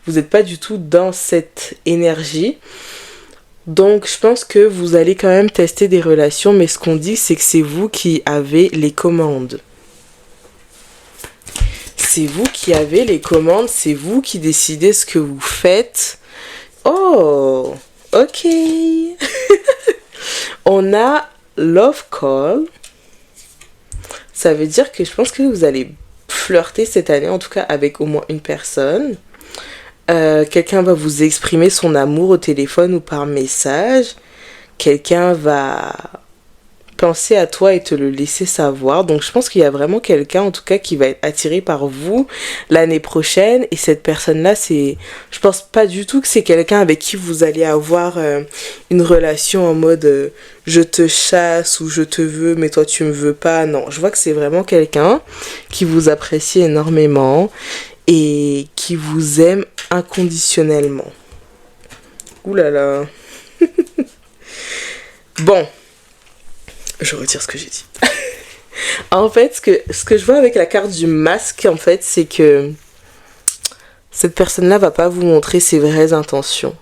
Vous n'êtes pas du tout dans cette énergie. Donc je pense que vous allez quand même tester des relations, mais ce qu'on dit c'est que c'est vous qui avez les commandes. C'est vous qui avez les commandes, c'est vous qui décidez ce que vous faites. Oh, ok. On a Love Call. Ça veut dire que je pense que vous allez flirter cette année, en tout cas avec au moins une personne. Quelqu'un va vous exprimer son amour au téléphone ou par message. Quelqu'un va penser à toi et te le laisser savoir. Donc je pense qu'il y a vraiment quelqu'un en tout cas qui va être attiré par vous l'année prochaine, et cette personne là je pense pas du tout que c'est quelqu'un avec qui vous allez avoir une relation en mode je te chasse ou je te veux mais toi tu me veux pas. Non, je vois que c'est vraiment quelqu'un qui vous apprécie énormément et qui vous aime inconditionnellement. Ouh là là. Bon, je retire ce que j'ai dit. En fait, ce que je vois avec la carte du masque, en fait, c'est que cette personne-là va pas vous montrer ses vraies intentions.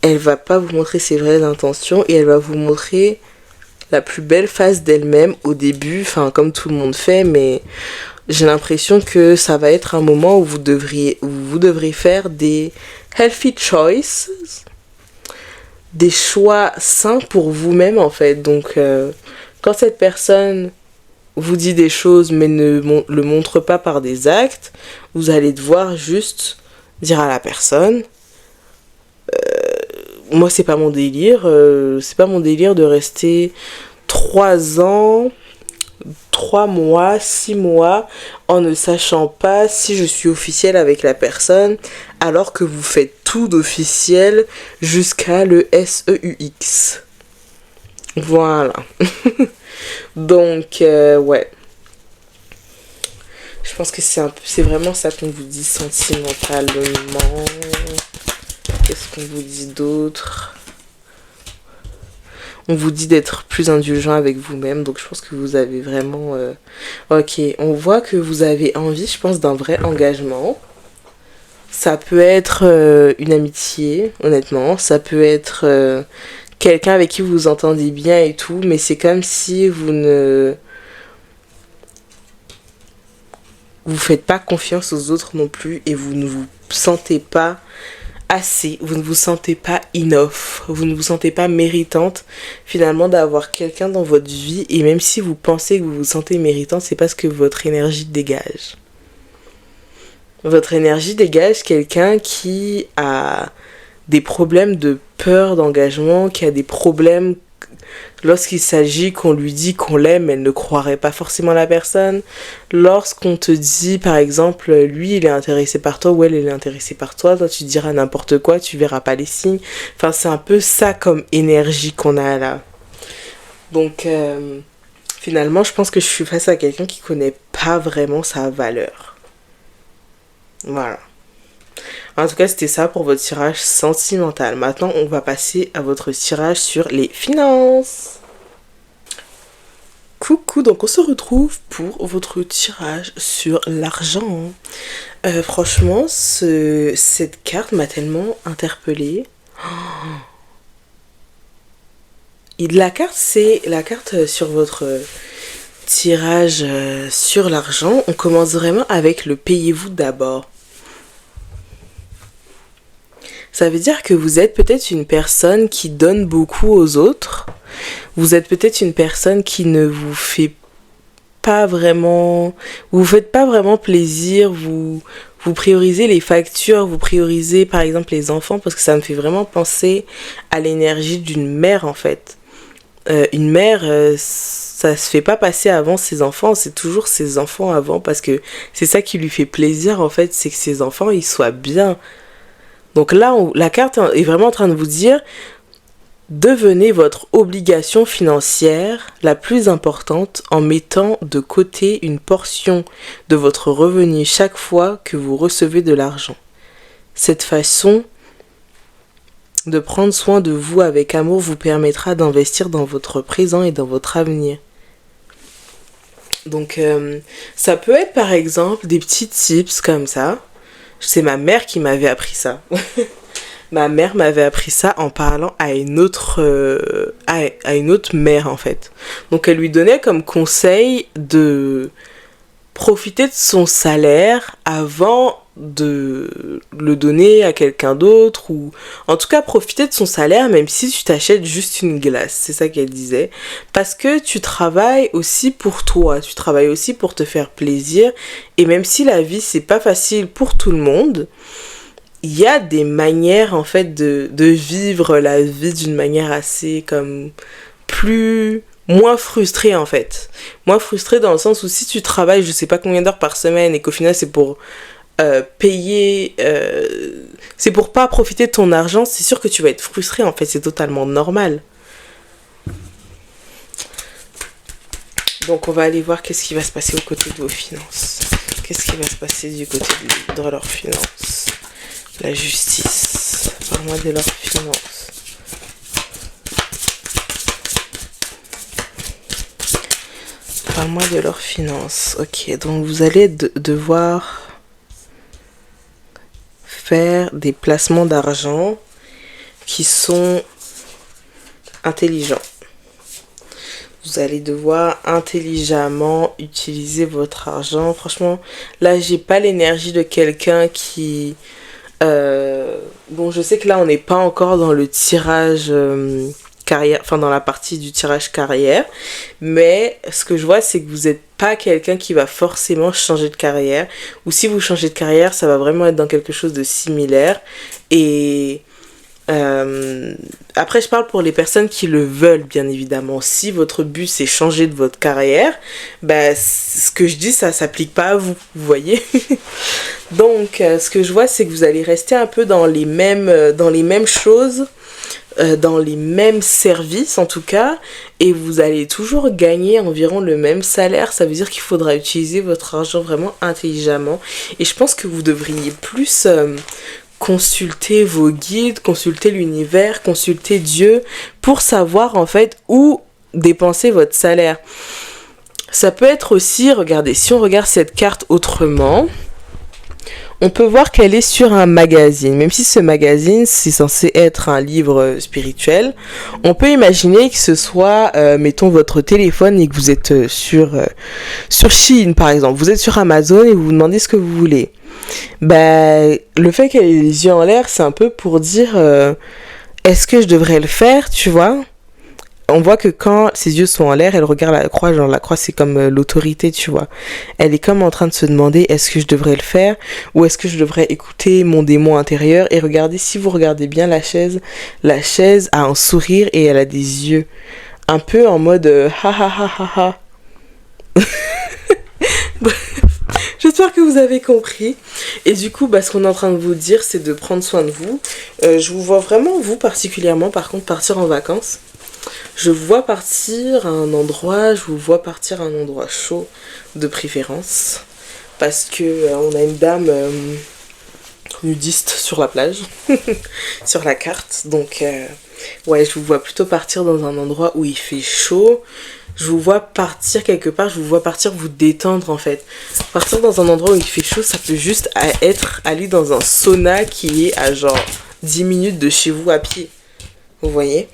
Elle va pas vous montrer ses vraies intentions et elle va vous montrer la plus belle face d'elle-même au début, enfin comme tout le monde fait, mais j'ai l'impression que ça va être un moment où vous devrez faire des healthy choices, des choix sains pour vous-même en fait. Donc quand cette personne vous dit des choses mais ne le montre pas par des actes, vous allez devoir juste dire à la personne moi c'est pas mon délire de rester 3 ans, 3 mois, 6 mois en ne sachant pas si je suis officielle avec la personne, alors que vous faites tout d'officiel jusqu'à le SEUX. Voilà. Donc, ouais. Je pense que c'est vraiment ça qu'on vous dit sentimentalement. Qu'est-ce qu'on vous dit d'autre ? On vous dit d'être plus indulgent avec vous-même. Donc je pense que vous avez vraiment... Ok, on voit que vous avez envie, je pense, d'un vrai engagement. Ça peut être une amitié, honnêtement. Ça peut être quelqu'un avec qui vous vous entendez bien et tout. Mais c'est comme si vous faites pas confiance aux autres non plus. Et vous ne vous sentez pas assez, vous ne vous sentez pas enough, vous ne vous sentez pas méritante finalement d'avoir quelqu'un dans votre vie, et même si vous pensez que vous vous sentez méritante, c'est parce que votre énergie dégage. Votre énergie dégage quelqu'un qui a des problèmes de peur d'engagement, qui a des problèmes lorsqu'il s'agit qu'on lui dit qu'on l'aime, elle ne croirait pas forcément la personne. Lorsqu'on te dit, par exemple, lui, il est intéressé par toi ou elle est intéressée par toi, toi, tu diras n'importe quoi, tu verras pas les signes. Enfin, c'est un peu ça comme énergie qu'on a là. Donc, finalement, je pense que je suis face à quelqu'un qui connaît pas vraiment sa valeur. Voilà. En tout cas, c'était ça pour votre tirage sentimental. Maintenant, on va passer à votre tirage sur les finances. Coucou, donc on se retrouve pour votre tirage sur l'argent. Franchement, cette carte m'a tellement interpellée. Et la carte, c'est la carte sur votre tirage sur l'argent. On commence vraiment avec le payez-vous d'abord. Ça veut dire que vous êtes peut-être une personne qui donne beaucoup aux autres. Vous êtes peut-être une personne qui ne vous fait pas vraiment... Vous faites pas vraiment plaisir, vous priorisez les factures, vous priorisez par exemple les enfants, parce que ça me fait vraiment penser à l'énergie d'une mère en fait. Une mère, ça se fait pas passer avant ses enfants, c'est toujours ses enfants avant, parce que c'est ça qui lui fait plaisir en fait, c'est que ses enfants ils soient bien. Donc là, la carte est vraiment en train de vous dire, devenez votre obligation financière la plus importante en mettant de côté une portion de votre revenu chaque fois que vous recevez de l'argent. Cette façon de prendre soin de vous avec amour vous permettra d'investir dans votre présent et dans votre avenir. Donc ça peut être par exemple des petits tips comme ça. C'est ma mère qui m'avait appris ça. Ma mère m'avait appris ça en parlant à une autre mère en fait. Donc elle lui donnait comme conseil de profiter de son salaire avant de le donner à quelqu'un d'autre, ou en tout cas profiter de son salaire même si tu t'achètes juste une glace, c'est ça qu'elle disait, parce que tu travailles aussi pour toi, tu travailles aussi pour te faire plaisir, et même si la vie c'est pas facile pour tout le monde, il y a des manières en fait de vivre la vie d'une manière assez comme moins frustrée en fait. Moins frustrée dans le sens où si tu travailles je sais pas combien d'heures par semaine et qu'au final c'est pour payer, c'est pour pas profiter de ton argent, c'est sûr que tu vas être frustré en fait, c'est totalement normal. Donc on va aller voir qu'est-ce qui va se passer au côté de vos finances. Qu'est-ce qui va se passer du côté de leurs finances. La justice, parle-moi de leurs finances. Parle-moi de leurs finances. Ok, donc vous allez devoir faire des placements d'argent qui sont intelligents. Vous allez devoir intelligemment utiliser votre argent. Franchement, là, j'ai pas l'énergie de quelqu'un qui... Bon, je sais que là, on n'est pas encore dans le tirage carrière, enfin dans la partie du tirage carrière, mais ce que je vois, c'est que vous n'êtes pas quelqu'un qui va forcément changer de carrière, ou si vous changez de carrière, ça va vraiment être dans quelque chose de similaire. Et après, je parle pour les personnes qui le veulent, bien évidemment. Si votre but c'est changer de votre carrière, bah, ce que je dis, ça s'applique pas à vous, vous voyez. Donc, ce que je vois, c'est que vous allez rester un peu dans les mêmes choses, dans les mêmes services en tout cas, et vous allez toujours gagner environ le même salaire. Ça veut dire qu'il faudra utiliser votre argent vraiment intelligemment. Et je pense que vous devriez plus consulter vos guides, consulter l'univers, consulter Dieu pour savoir en fait où dépenser votre salaire. Ça peut être aussi, regardez, si on regarde cette carte autrement, on peut voir qu'elle est sur un magazine. Même si ce magazine, c'est censé être un livre spirituel, on peut imaginer que ce soit, mettons, votre téléphone et que vous êtes sur Shein, par exemple. Vous êtes sur Amazon et vous vous demandez ce que vous voulez. Le fait qu'elle ait les yeux en l'air, c'est un peu pour dire est-ce que je devrais le faire, tu vois? On voit que quand ses yeux sont en l'air, elle regarde la croix, genre la croix c'est comme l'autorité, tu vois. Elle est comme en train de se demander est-ce que je devrais le faire ou est-ce que je devrais écouter mon démon intérieur. Et regardez, si vous regardez bien la chaise a un sourire et elle a des yeux un peu en mode ha ha ha ha ha. Bref, j'espère que vous avez compris. Et du coup, ce qu'on est en train de vous dire, c'est de prendre soin de vous. Je vous vois vraiment, vous particulièrement, par contre, partir en vacances. Je vous vois partir à un endroit, chaud de préférence. Parce que on a une dame nudiste sur la plage, sur la carte. Donc, ouais, je vous vois plutôt partir dans un endroit où il fait chaud. Je vous vois partir quelque part, je vous vois partir vous détendre en fait. Partir dans un endroit où il fait chaud, ça peut juste être aller dans un sauna qui est à genre 10 minutes de chez vous à pied. Vous voyez ?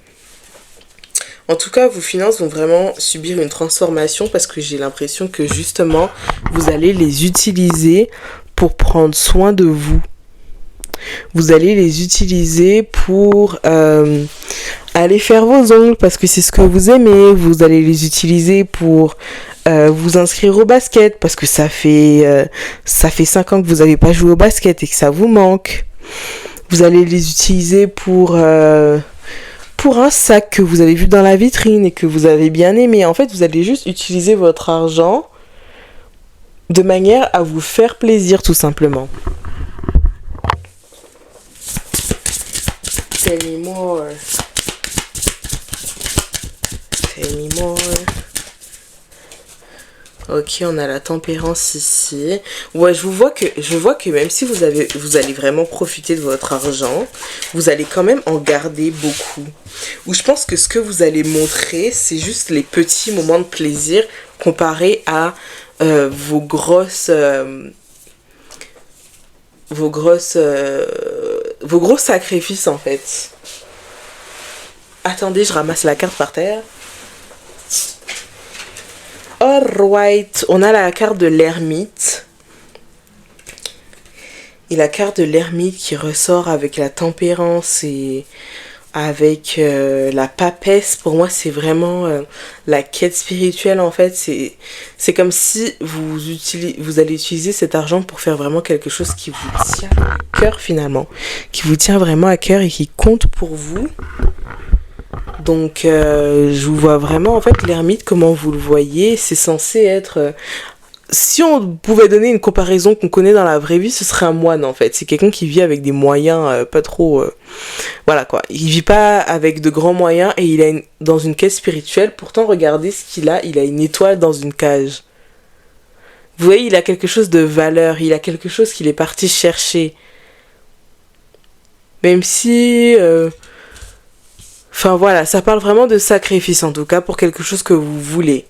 En tout cas, vos finances vont vraiment subir une transformation parce que j'ai l'impression que justement, vous allez les utiliser pour prendre soin de vous. Vous allez les utiliser pour aller faire vos ongles parce que c'est ce que vous aimez. Vous allez les utiliser pour vous inscrire au basket parce que ça fait 5 ans que vous n'avez pas joué au basket et que ça vous manque. Vous allez les utiliser pour un sac que vous avez vu dans la vitrine et que vous avez bien aimé. En fait, vous allez juste utiliser votre argent de manière à vous faire plaisir, tout simplement. Tell me more. Tell me more. Ok, on a la tempérance ici. Ouais, je vois que même si vous allez vraiment profiter de votre argent, vous allez quand même en garder beaucoup. Ou je pense que ce que vous allez montrer, c'est juste les petits moments de plaisir comparés à vos gros sacrifices en fait. Attendez, je ramasse la carte par terre. Alright, on a la carte de l'ermite. Et la carte de l'ermite qui ressort avec la tempérance et avec la papesse. Pour moi, c'est vraiment la quête spirituelle en fait. C'est comme si vous allez utiliser cet argent pour faire vraiment quelque chose qui vous tient à cœur finalement. Qui vous tient vraiment à cœur et qui compte pour vous. Donc, je vous vois vraiment, en fait, l'ermite, comment vous le voyez, c'est censé être... si on pouvait donner une comparaison qu'on connaît dans la vraie vie, ce serait un moine, en fait. C'est quelqu'un qui vit avec des moyens pas trop... voilà, quoi. Il vit pas avec de grands moyens et il est dans une quête spirituelle. Pourtant, regardez ce qu'il a. Il a une étoile dans une cage. Vous voyez, il a quelque chose de valeur. Il a quelque chose qu'il est parti chercher. Même si... Enfin voilà, ça parle vraiment de sacrifice en tout cas pour quelque chose que vous voulez.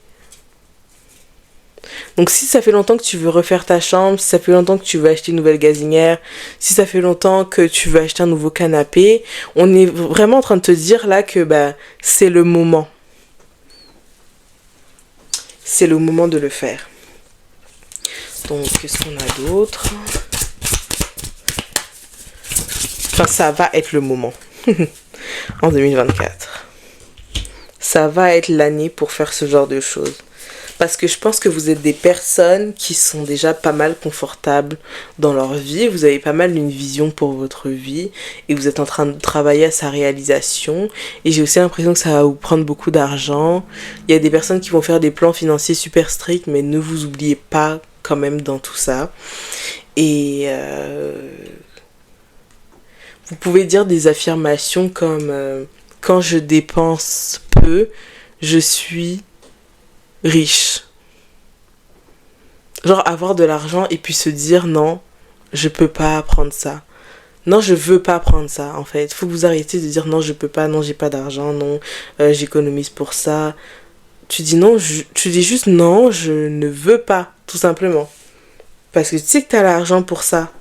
Donc si ça fait longtemps que tu veux refaire ta chambre, si ça fait longtemps que tu veux acheter une nouvelle gazinière, si ça fait longtemps que tu veux acheter un nouveau canapé, on est vraiment en train de te dire là que c'est le moment. C'est le moment de le faire. Donc qu'est-ce qu'on a d'autre ? Enfin ça va être le moment. En 2024. Ça va être l'année pour faire ce genre de choses. Parce que je pense que vous êtes des personnes qui sont déjà pas mal confortables dans leur vie. Vous avez pas mal une vision pour votre vie. Et vous êtes en train de travailler à sa réalisation. Et j'ai aussi l'impression que ça va vous prendre beaucoup d'argent. Il y a des personnes qui vont faire des plans financiers super stricts. Mais ne vous oubliez pas quand même dans tout ça. Et... vous pouvez dire des affirmations comme quand je dépense peu, je suis riche. Genre avoir de l'argent et puis se dire non, je peux pas prendre ça. non, je veux pas prendre ça, en fait. Faut que vous arrêtiez de dire non, je peux pas, non, j'ai pas d'argent, non, j'économise pour ça. Tu dis non, tu dis juste non, je ne veux pas, tout simplement. Parce que tu sais que t'as l'argent pour ça.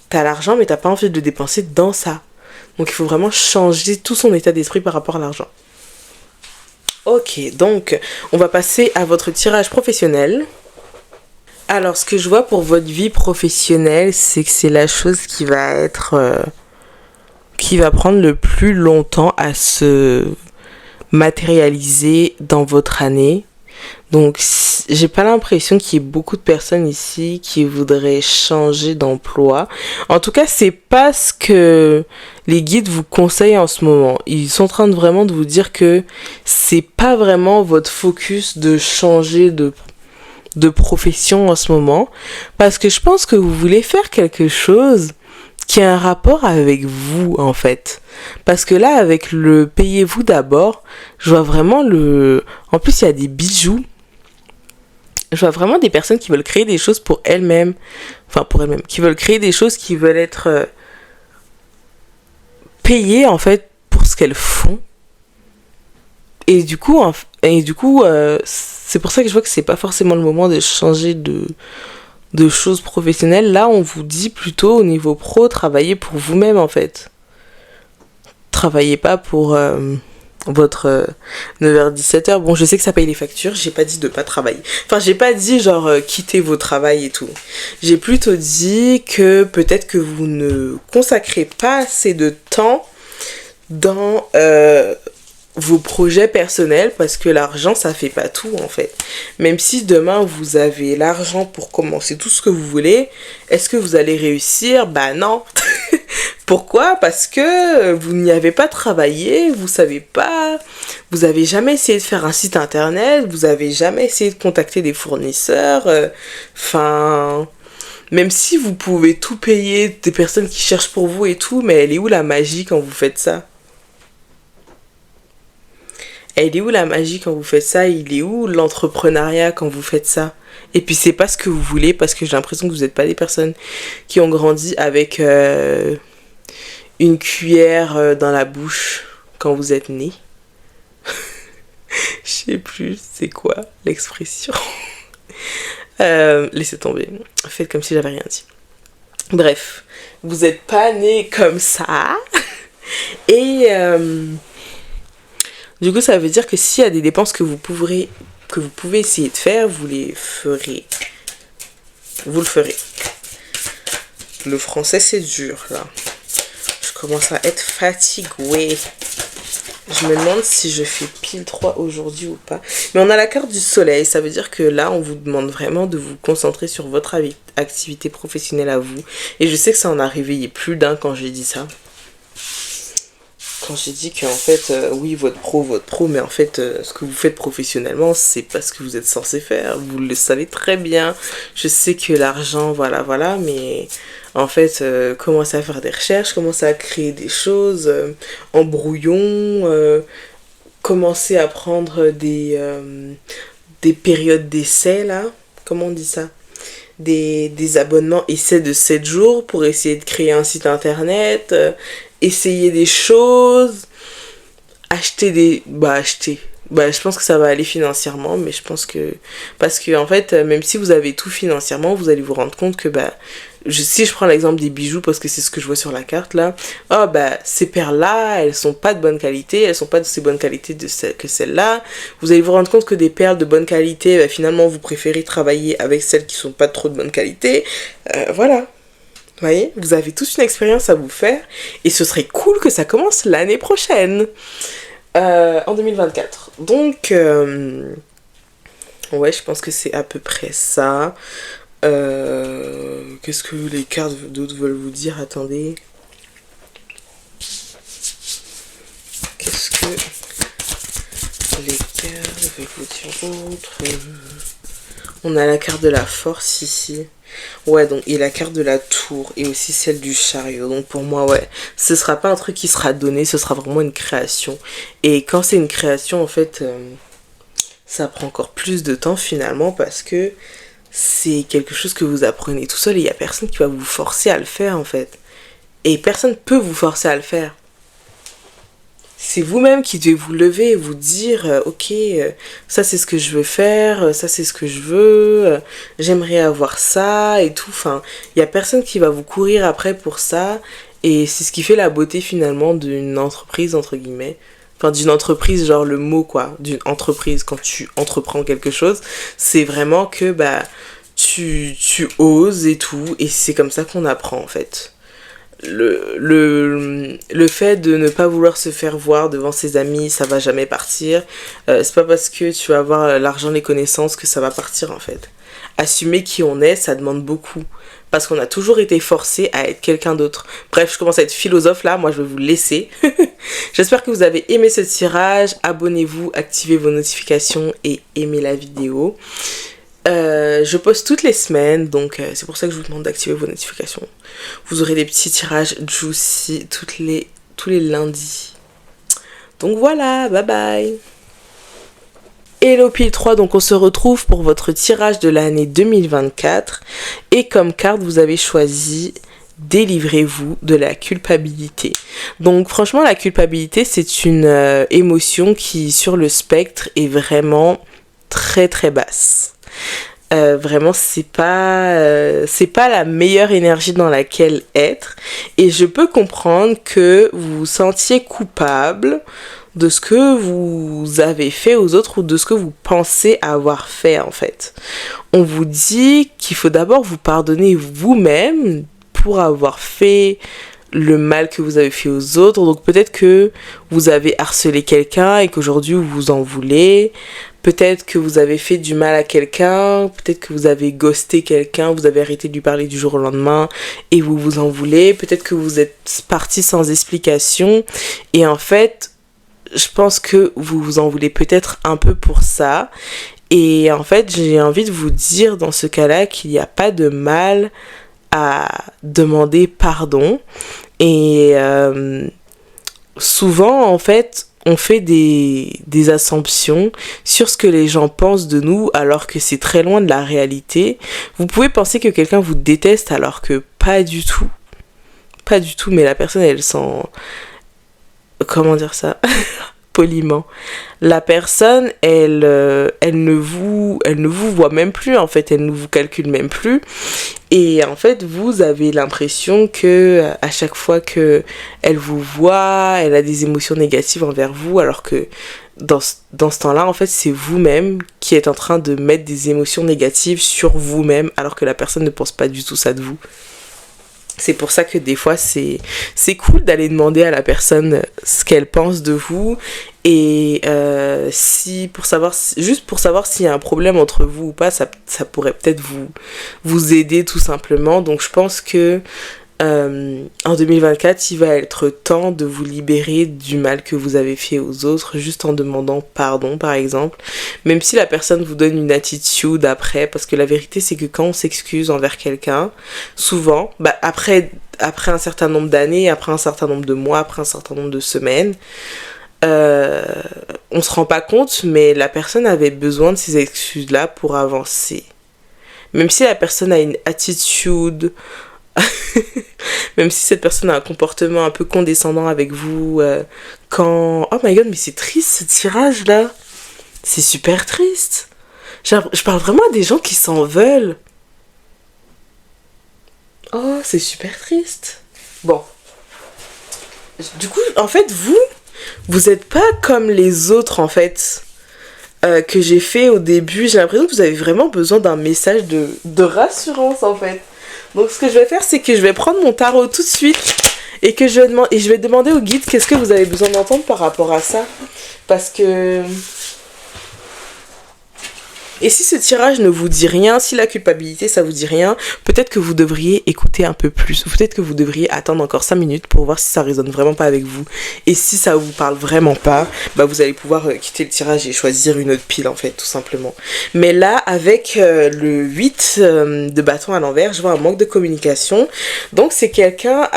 T'as l'argent, mais t'as pas envie de le dépenser dans ça. Donc il faut vraiment changer tout son état d'esprit par rapport à l'argent. Ok, donc on va passer à votre tirage professionnel. Alors, ce que je vois pour votre vie professionnelle, c'est que c'est la chose qui va être... qui va prendre le plus longtemps à se matérialiser dans votre année. Donc, j'ai pas l'impression qu'il y ait beaucoup de personnes ici qui voudraient changer d'emploi. En tout cas, c'est pas ce que les guides vous conseillent en ce moment. Ils sont en train de vraiment de vous dire que c'est pas vraiment votre focus de changer de profession en ce moment. Parce que je pense que vous voulez faire quelque chose qui a un rapport avec vous, en fait. Parce que là, avec le payez-vous d'abord, je vois vraiment le... En plus, il y a des bijoux. Je vois vraiment des personnes qui veulent créer des choses pour elles-mêmes. Enfin, pour elles-mêmes. Qui veulent créer des choses qui veulent être payées, en fait, pour ce qu'elles font. Et du coup, c'est pour ça que je vois que c'est pas forcément le moment de changer de choses professionnelles. Là, on vous dit plutôt au niveau pro, travaillez pour vous-même, en fait. Travaillez pas pour... votre 9h-17h. Bon, je sais que ça paye les factures, j'ai pas dit de pas travailler. Enfin, j'ai pas dit genre quitter vos travails et tout. J'ai plutôt dit que peut-être que vous ne consacrez pas assez de temps dans vos projets personnels parce que l'argent ça fait pas tout en fait. Même si demain vous avez l'argent pour commencer tout ce que vous voulez, est-ce que vous allez réussir? Bah non. Pourquoi? Parce que vous n'y avez pas travaillé, vous savez pas, vous avez jamais essayé de faire un site internet, vous avez jamais essayé de contacter des fournisseurs, enfin, même si vous pouvez tout payer, des personnes qui cherchent pour vous et tout, mais elle est où la magie quand vous faites ça? Elle est où la magie quand vous faites ça? Il est où l'entrepreneuriat quand vous faites ça? Et puis c'est pas ce que vous voulez parce que j'ai l'impression que vous n'êtes pas des personnes qui ont grandi avec une cuillère dans la bouche quand vous êtes né. Je sais plus c'est quoi l'expression. Laissez tomber. Faites comme si j'avais rien dit. Bref, vous n'êtes pas né comme ça. Et du coup, ça veut dire que s'il y a des dépenses que vous pouvez essayer de faire, vous les ferez. Vous le ferez. Le français, c'est dur, là. Je commence à être fatiguée. Je me demande si je fais pile 3 aujourd'hui ou pas. Mais on a la carte du soleil. Ça veut dire que là, on vous demande vraiment de vous concentrer sur votre activité professionnelle à vous. Et je sais que ça en a réveillé plus d'un quand j'ai dit ça. Quand j'ai dit qu'en fait, oui, votre pro, mais en fait, ce que vous faites professionnellement, c'est pas ce que vous êtes censé faire. Vous le savez très bien. Je sais que l'argent, voilà, mais en fait, commencez à faire des recherches, commencez à créer des choses en brouillon, commencez à prendre des périodes d'essai, là. Comment on dit ça? Des abonnements essais de 7 jours pour essayer de créer un site internet, essayer des choses, acheter. Je pense que ça va aller financièrement, mais je pense que... Parce que, en fait, même si vous avez tout financièrement, vous allez vous rendre compte que, si je prends l'exemple des bijoux, parce que c'est ce que je vois sur la carte, là, ces perles-là, elles sont pas de bonne qualité, elles sont pas de si bonne qualité que celles-là. Vous allez vous rendre compte que des perles de bonne qualité, finalement, vous préférez travailler avec celles qui sont pas trop de bonne qualité. Voilà. Vous voyez, vous avez tous une expérience à vous faire, et ce serait cool que ça commence l'année prochaine. En 2024. Donc, ouais, je pense que c'est à peu près ça. Qu'est-ce que les cartes d'autres veulent vous dire? Attendez. Qu'est-ce que les cartes veulent vous dire d'autre? On a la carte de la force ici. Ouais, donc, et la carte de la tour, et aussi celle du chariot. Donc, pour moi, ouais, ce sera pas un truc qui sera donné, ce sera vraiment une création. Et quand c'est une création, en fait, ça prend encore plus de temps, finalement, parce que c'est quelque chose que vous apprenez tout seul, et il y a personne qui va vous forcer à le faire, en fait. Et personne ne peut vous forcer à le faire. C'est vous-même qui devez vous lever et vous dire ok, ça c'est ce que je veux faire, ça c'est ce que je veux, j'aimerais avoir ça et tout. Enfin, il n'y a personne qui va vous courir après pour ça. Et c'est ce qui fait la beauté finalement d'une entreprise, entre guillemets. Enfin, d'une entreprise, genre le mot quoi, d'une entreprise quand tu entreprends quelque chose. C'est vraiment que tu oses et tout. Et c'est comme ça qu'on apprend en fait. Le fait de ne pas vouloir se faire voir devant ses amis, ça va jamais partir. C'est pas parce que tu vas avoir l'argent, les connaissances que ça va partir en fait. Assumer qui on est, ça demande beaucoup. Parce qu'on a toujours été forcé à être quelqu'un d'autre. Bref, je commence à être philosophe là, moi je vais vous laisser. J'espère que vous avez aimé ce tirage. Abonnez-vous, activez vos notifications et aimez la vidéo. Je poste toutes les semaines, donc c'est pour ça que je vous demande d'activer vos notifications. Vous aurez des petits tirages juicy tous les lundis. Donc voilà, bye bye. Hello Pile 3, donc on se retrouve pour votre tirage de l'année 2024. Et comme carte, vous avez choisi délivrez-vous de la culpabilité. Donc franchement, la culpabilité, c'est une émotion qui, sur le spectre, est vraiment très très basse. Vraiment c'est pas la meilleure énergie dans laquelle être, et je peux comprendre que vous vous sentiez coupable de ce que vous avez fait aux autres ou de ce que vous pensez avoir fait en fait. On vous dit qu'il faut d'abord vous pardonner vous-même pour avoir fait le mal que vous avez fait aux autres. Donc peut-être que vous avez harcelé quelqu'un et qu'aujourd'hui vous vous en voulez. Peut-être que vous avez fait du mal à quelqu'un, peut-être que vous avez ghosté quelqu'un, vous avez arrêté de lui parler du jour au lendemain et vous vous en voulez. Peut-être que vous êtes parti sans explication et en fait, je pense que vous vous en voulez peut-être un peu pour ça. Et en fait, j'ai envie de vous dire dans ce cas-là qu'il n'y a pas de mal à demander pardon. Et souvent, en fait, on fait des assumptions sur ce que les gens pensent de nous alors que c'est très loin de la réalité. Vous pouvez penser que quelqu'un vous déteste alors que pas du tout. Pas du tout, mais la personne, elle sent... Comment dire ça poliment. La personne, elle ne vous voit même plus, en fait, elle ne vous calcule même plus. Et en fait, vous avez l'impression que à chaque fois que elle vous voit, elle a des émotions négatives envers vous, alors que dans ce temps-là, en fait, c'est vous-même qui êtes en train de mettre des émotions négatives sur vous-même, alors que la personne ne pense pas du tout ça de vous. C'est pour ça que des fois, c'est cool d'aller demander à la personne ce qu'elle pense de vous. Et juste pour savoir s'il y a un problème entre vous ou pas, ça pourrait peut-être vous aider tout simplement. Donc je pense que en 2024, il va être temps de vous libérer du mal que vous avez fait aux autres, juste en demandant pardon par exemple, même si la personne vous donne une attitude après, parce que la vérité c'est que quand on s'excuse envers quelqu'un, souvent, après un certain nombre d'années, après un certain nombre de mois, après un certain nombre de semaines, on se rend pas compte, mais la personne avait besoin de ces excuses là pour avancer. Même si la personne a une attitude même si cette personne a un comportement un peu condescendant avec vous, quand... Oh my god, mais c'est triste ce tirage là. C'est super triste. Je parle vraiment à des gens qui s'en veulent. Oh, c'est super triste. Bon. Du coup, en fait, vous êtes pas comme les autres en fait. Que j'ai fait au début. J'ai l'impression que vous avez vraiment besoin d'un message de rassurance en fait. Donc ce que je vais faire, c'est que je vais prendre mon tarot tout de suite et que je vais demander au guide qu'est-ce que vous avez besoin d'entendre par rapport à ça. Parce que... Et si ce tirage ne vous dit rien, si la culpabilité ça vous dit rien, peut-être que vous devriez écouter un peu plus. Peut-être que vous devriez attendre encore 5 minutes pour voir si ça résonne vraiment pas avec vous. Et si ça vous parle vraiment pas, vous allez pouvoir quitter le tirage et choisir une autre pile en fait, tout simplement. Mais là, avec le 8 de bâton à l'envers, je vois un manque de communication. Donc c'est quelqu'un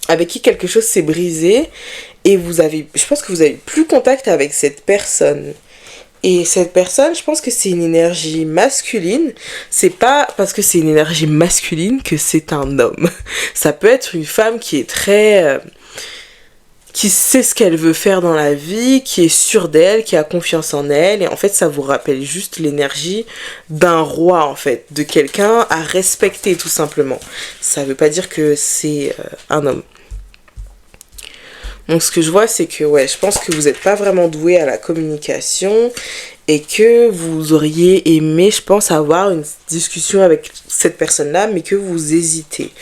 avec qui quelque chose s'est brisé et je pense que vous avez plus contact avec cette personne. Et cette personne, je pense que c'est une énergie masculine. C'est pas parce que c'est une énergie masculine que c'est un homme. Ça peut être une femme qui est très... qui sait ce qu'elle veut faire dans la vie, qui est sûre d'elle, qui a confiance en elle. Et en fait, ça vous rappelle juste l'énergie d'un roi, en fait. De quelqu'un à respecter, tout simplement. Ça veut pas dire que c'est un homme. Donc ce que je vois, c'est que ouais, je pense que vous n'êtes pas vraiment doué à la communication et que vous auriez aimé, je pense, avoir une discussion avec cette personne-là, mais que vous hésitez.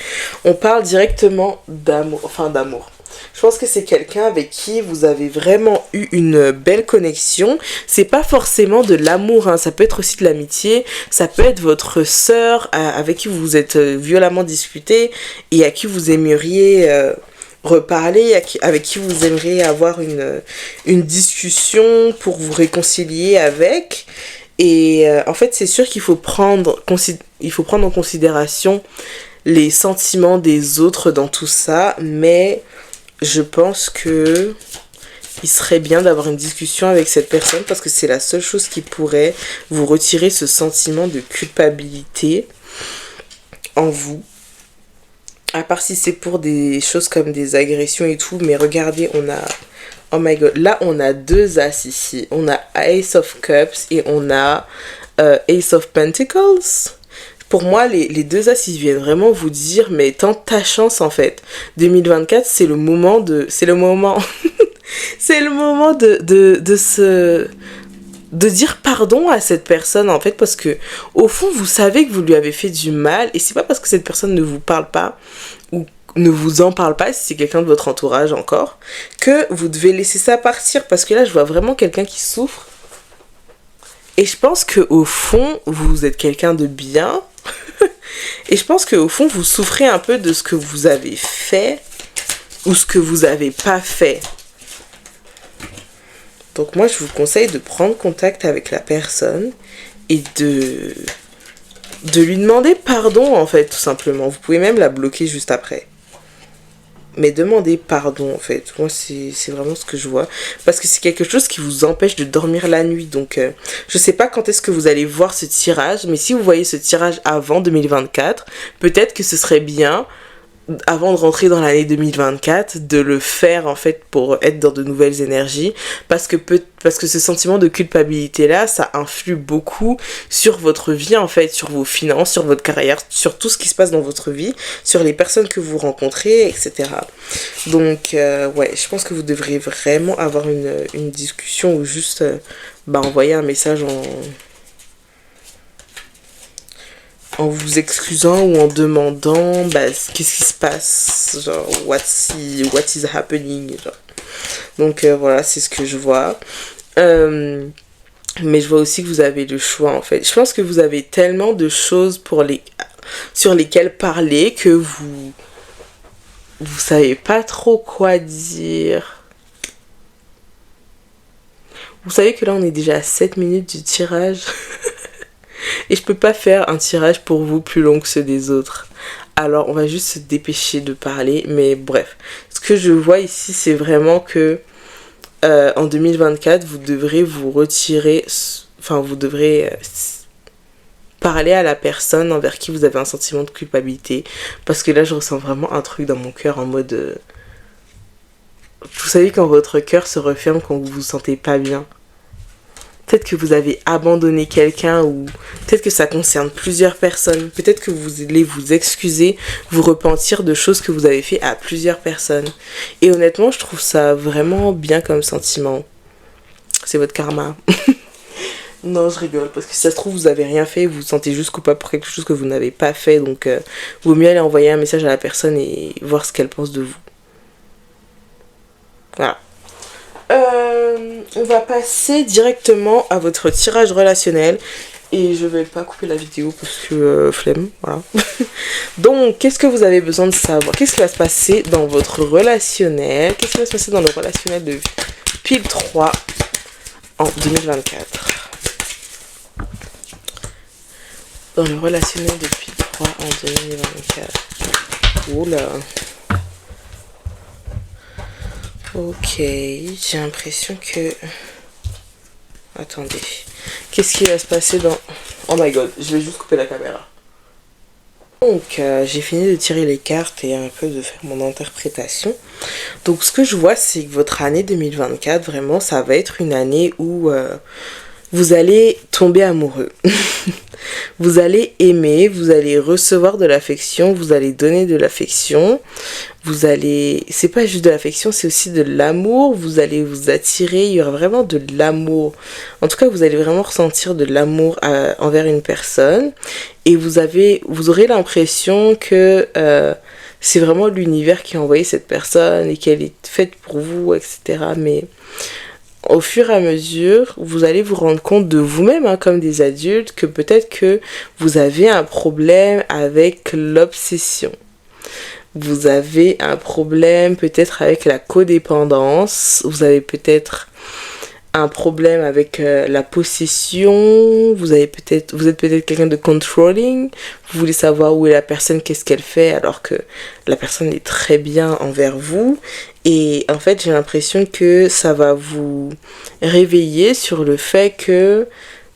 On parle directement d'amour, enfin d'amour. Je pense que c'est quelqu'un avec qui vous avez vraiment eu une belle connexion. C'est pas forcément de l'amour, hein. Ça peut être aussi de l'amitié. Ça peut être votre sœur avec qui vous vous êtes violemment disputé et à qui vous aimeriez reparler, avec qui vous aimeriez avoir une discussion pour vous réconcilier avec. Et en fait, c'est sûr qu'il faut prendre en considération les sentiments des autres dans tout ça, mais je pense que il serait bien d'avoir une discussion avec cette personne parce que c'est la seule chose qui pourrait vous retirer ce sentiment de culpabilité en vous. À part si c'est pour des choses comme des agressions et tout, mais regardez, on a... Oh my god, là on a deux as ici. On a Ace of Cups et on a Ace of Pentacles. Pour moi, les deux as, ils viennent vraiment vous dire, mais tente ta chance en fait. 2024, c'est le moment de... C'est le moment... c'est le moment de dire pardon à cette personne en fait, parce que au fond, vous savez que vous lui avez fait du mal, et c'est pas parce que cette personne ne vous parle pas, ou ne vous en parle pas, si c'est quelqu'un de votre entourage encore, que vous devez laisser ça partir, parce que là, je vois vraiment quelqu'un qui souffre. Et je pense qu'au fond, vous êtes quelqu'un de bien. Et je pense qu'au fond, vous souffrez un peu de ce que vous avez fait ou ce que vous n'avez pas fait. Donc moi, je vous conseille de prendre contact avec la personne et de lui demander pardon, en fait, tout simplement. Vous pouvez même la bloquer juste après. Mais demandez pardon, en fait. Moi, c'est vraiment ce que je vois. Parce que c'est quelque chose qui vous empêche de dormir la nuit. Donc, je sais pas quand est-ce que vous allez voir ce tirage. Mais si vous voyez ce tirage avant 2024, peut-être que ce serait bien, avant de rentrer dans l'année 2024, de le faire, en fait, pour être dans de nouvelles énergies. Parce que ce sentiment de culpabilité-là, ça influe beaucoup sur votre vie, en fait, sur vos finances, sur votre carrière, sur tout ce qui se passe dans votre vie, sur les personnes que vous rencontrez, etc. Donc, ouais, je pense que vous devriez vraiment avoir une discussion ou juste envoyer un message en vous excusant ou en demandant qu'est-ce qui se passe, genre what is happening, genre. Donc voilà, c'est ce que je vois. Mais je vois aussi que vous avez le choix en fait. Je pense que vous avez tellement de choses sur lesquelles parler que vous savez pas trop quoi dire. Vous savez que là on est déjà à 7 minutes du tirage. Et je peux pas faire un tirage pour vous plus long que ceux des autres. Alors on va juste se dépêcher de parler. Mais bref, ce que je vois ici, c'est vraiment que en 2024, vous devrez vous retirer, enfin vous devrez parler à la personne envers qui vous avez un sentiment de culpabilité. Parce que là, je ressens vraiment un truc dans mon cœur en mode... vous savez quand votre cœur se referme quand vous vous sentez pas bien. Peut-être que vous avez abandonné quelqu'un ou peut-être que ça concerne plusieurs personnes. Peut-être que vous allez vous excuser, vous repentir de choses que vous avez fait à plusieurs personnes. Et honnêtement, je trouve ça vraiment bien comme sentiment. C'est votre karma. Non, je rigole, parce que si ça se trouve, vous avez rien fait, vous vous sentez juste coupable pour quelque chose que vous n'avez pas fait. Donc, vaut mieux aller envoyer un message à la personne et voir ce qu'elle pense de vous. Voilà. On va passer directement à votre tirage relationnel et je vais pas couper la vidéo parce que flemme, voilà. Donc, qu'est-ce que vous avez besoin de savoir? Qu'est-ce qui va se passer dans votre relationnel? Qu'est-ce qui va se passer dans le relationnel de Pile 3 en 2024? Dans le relationnel de Pile 3 en 2024. Oula. Ok, j'ai l'impression que Attendez. Qu'est-ce qui va se passer dans... Oh my god, je vais juste couper la caméra. Donc, j'ai fini de tirer les cartes et un peu de faire mon interprétation. Donc, ce que je vois, c'est que votre année 2024, vraiment, ça va être une année où vous allez tomber amoureux. Vous allez aimer, vous allez recevoir de l'affection, vous allez donner de l'affection. Vous allez... C'est pas juste de l'affection, c'est aussi de l'amour. Vous allez vous attirer, il y aura vraiment de l'amour. En tout cas, vous allez vraiment ressentir de l'amour envers une personne. Et vous aurez l'impression que c'est vraiment l'univers qui a envoyé cette personne et qu'elle est faite pour vous, etc. Mais au fur et à mesure, vous allez vous rendre compte de vous-même, hein, comme des adultes, que peut-être que vous avez un problème avec l'obsession. Vous avez un problème peut-être avec la codépendance. Vous avez peut-être un problème avec la possession. Vous êtes peut-être quelqu'un de controlling. Vous voulez savoir où est la personne, qu'est-ce qu'elle fait, alors que la personne est très bien envers vous. Et en fait, j'ai l'impression que ça va vous réveiller sur le fait que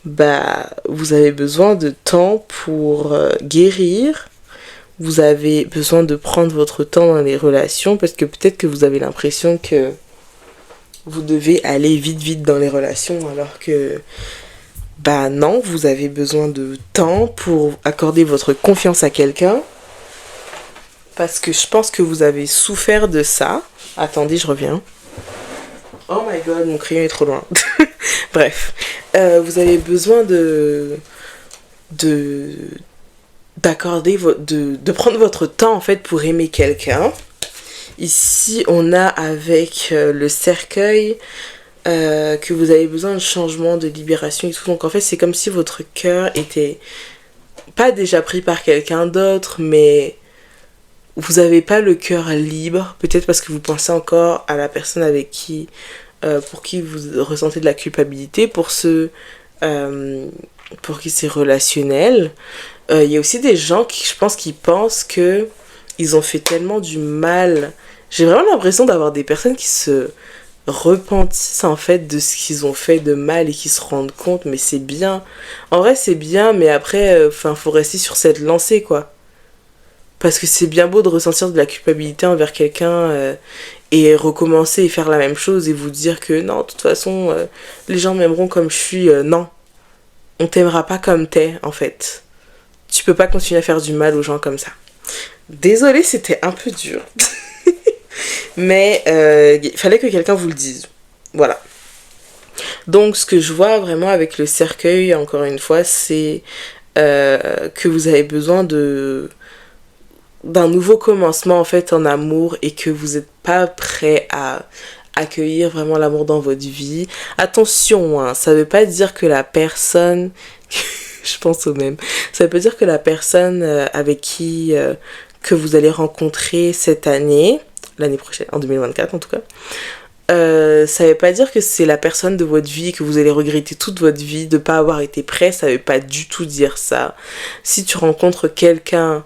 vous avez besoin de temps pour guérir. Vous avez besoin de prendre votre temps dans les relations parce que peut-être que vous avez l'impression que vous devez aller vite dans les relations alors que non, vous avez besoin de temps pour accorder votre confiance à quelqu'un parce que je pense que vous avez souffert de ça. Attendez, je reviens. Oh my god, mon crayon est trop loin. Bref, vous avez besoin de prendre votre temps en fait pour aimer quelqu'un. Ici on a avec le cercueil que vous avez besoin de changement, de libération et tout. Donc en fait c'est comme si votre cœur était pas déjà pris par quelqu'un d'autre, mais vous n'avez pas le cœur libre, peut-être parce que vous pensez encore à la personne avec qui pour qui vous ressentez de la culpabilité, pour qui c'est relationnel. Il y a aussi des gens qui, je pense, qui pensent que ils ont fait tellement du mal. J'ai vraiment l'impression d'avoir des personnes qui se repentissent en fait de ce qu'ils ont fait de mal et qui se rendent compte, mais c'est bien. En vrai, c'est bien, mais après, faut rester sur cette lancée, quoi. Parce que c'est bien beau de ressentir de la culpabilité envers quelqu'un et recommencer et faire la même chose et vous dire que non, de toute façon, les gens m'aimeront comme je suis. Non, on t'aimera pas comme t'es, en fait. Tu peux pas continuer à faire du mal aux gens comme ça. Désolée, c'était un peu dur. Mais il fallait que quelqu'un vous le dise. Voilà. Donc, ce que je vois vraiment avec le cercueil, encore une fois, c'est que vous avez besoin d'un nouveau commencement en fait en amour et que vous n'êtes pas prêt à accueillir vraiment l'amour dans votre vie. Attention, hein, ça veut pas dire que la personne... je pense au même. Ça veut pas dire que la personne avec qui que vous allez rencontrer cette année, l'année prochaine, en 2024 en tout cas, ça veut pas dire que c'est la personne de votre vie, que vous allez regretter toute votre vie de pas avoir été prêt. Ça veut pas du tout dire ça. Si tu rencontres quelqu'un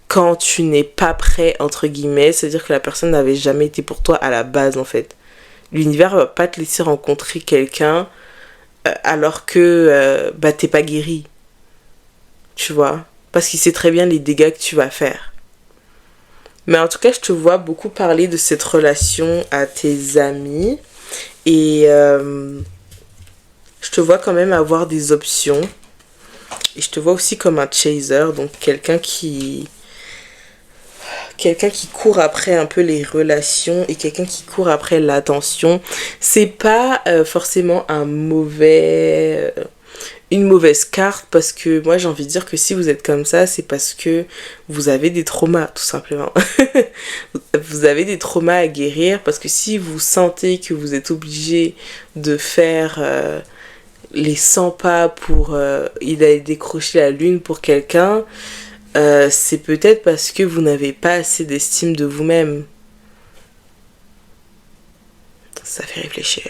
quand tu n'es pas prêt, entre guillemets, c'est-à-dire que la personne n'avait jamais été pour toi à la base, en fait. L'univers va pas te laisser rencontrer quelqu'un alors que t'es pas guéri. Tu vois? Parce qu'il sait très bien les dégâts que tu vas faire. Mais en tout cas, je te vois beaucoup parler de cette relation à tes amis. Et je te vois quand même avoir des options. Et je te vois aussi comme un chaser, donc quelqu'un qui court après un peu les relations et quelqu'un qui court après l'attention. C'est pas forcément une mauvaise carte, parce que moi j'ai envie de dire que si vous êtes comme ça, c'est parce que vous avez des traumas, tout simplement. Vous avez des traumas à guérir, parce que si vous sentez que vous êtes obligé de faire les 100 pas pour il a décroché la lune pour quelqu'un, c'est peut-être parce que vous n'avez pas assez d'estime de vous-même. Ça fait réfléchir.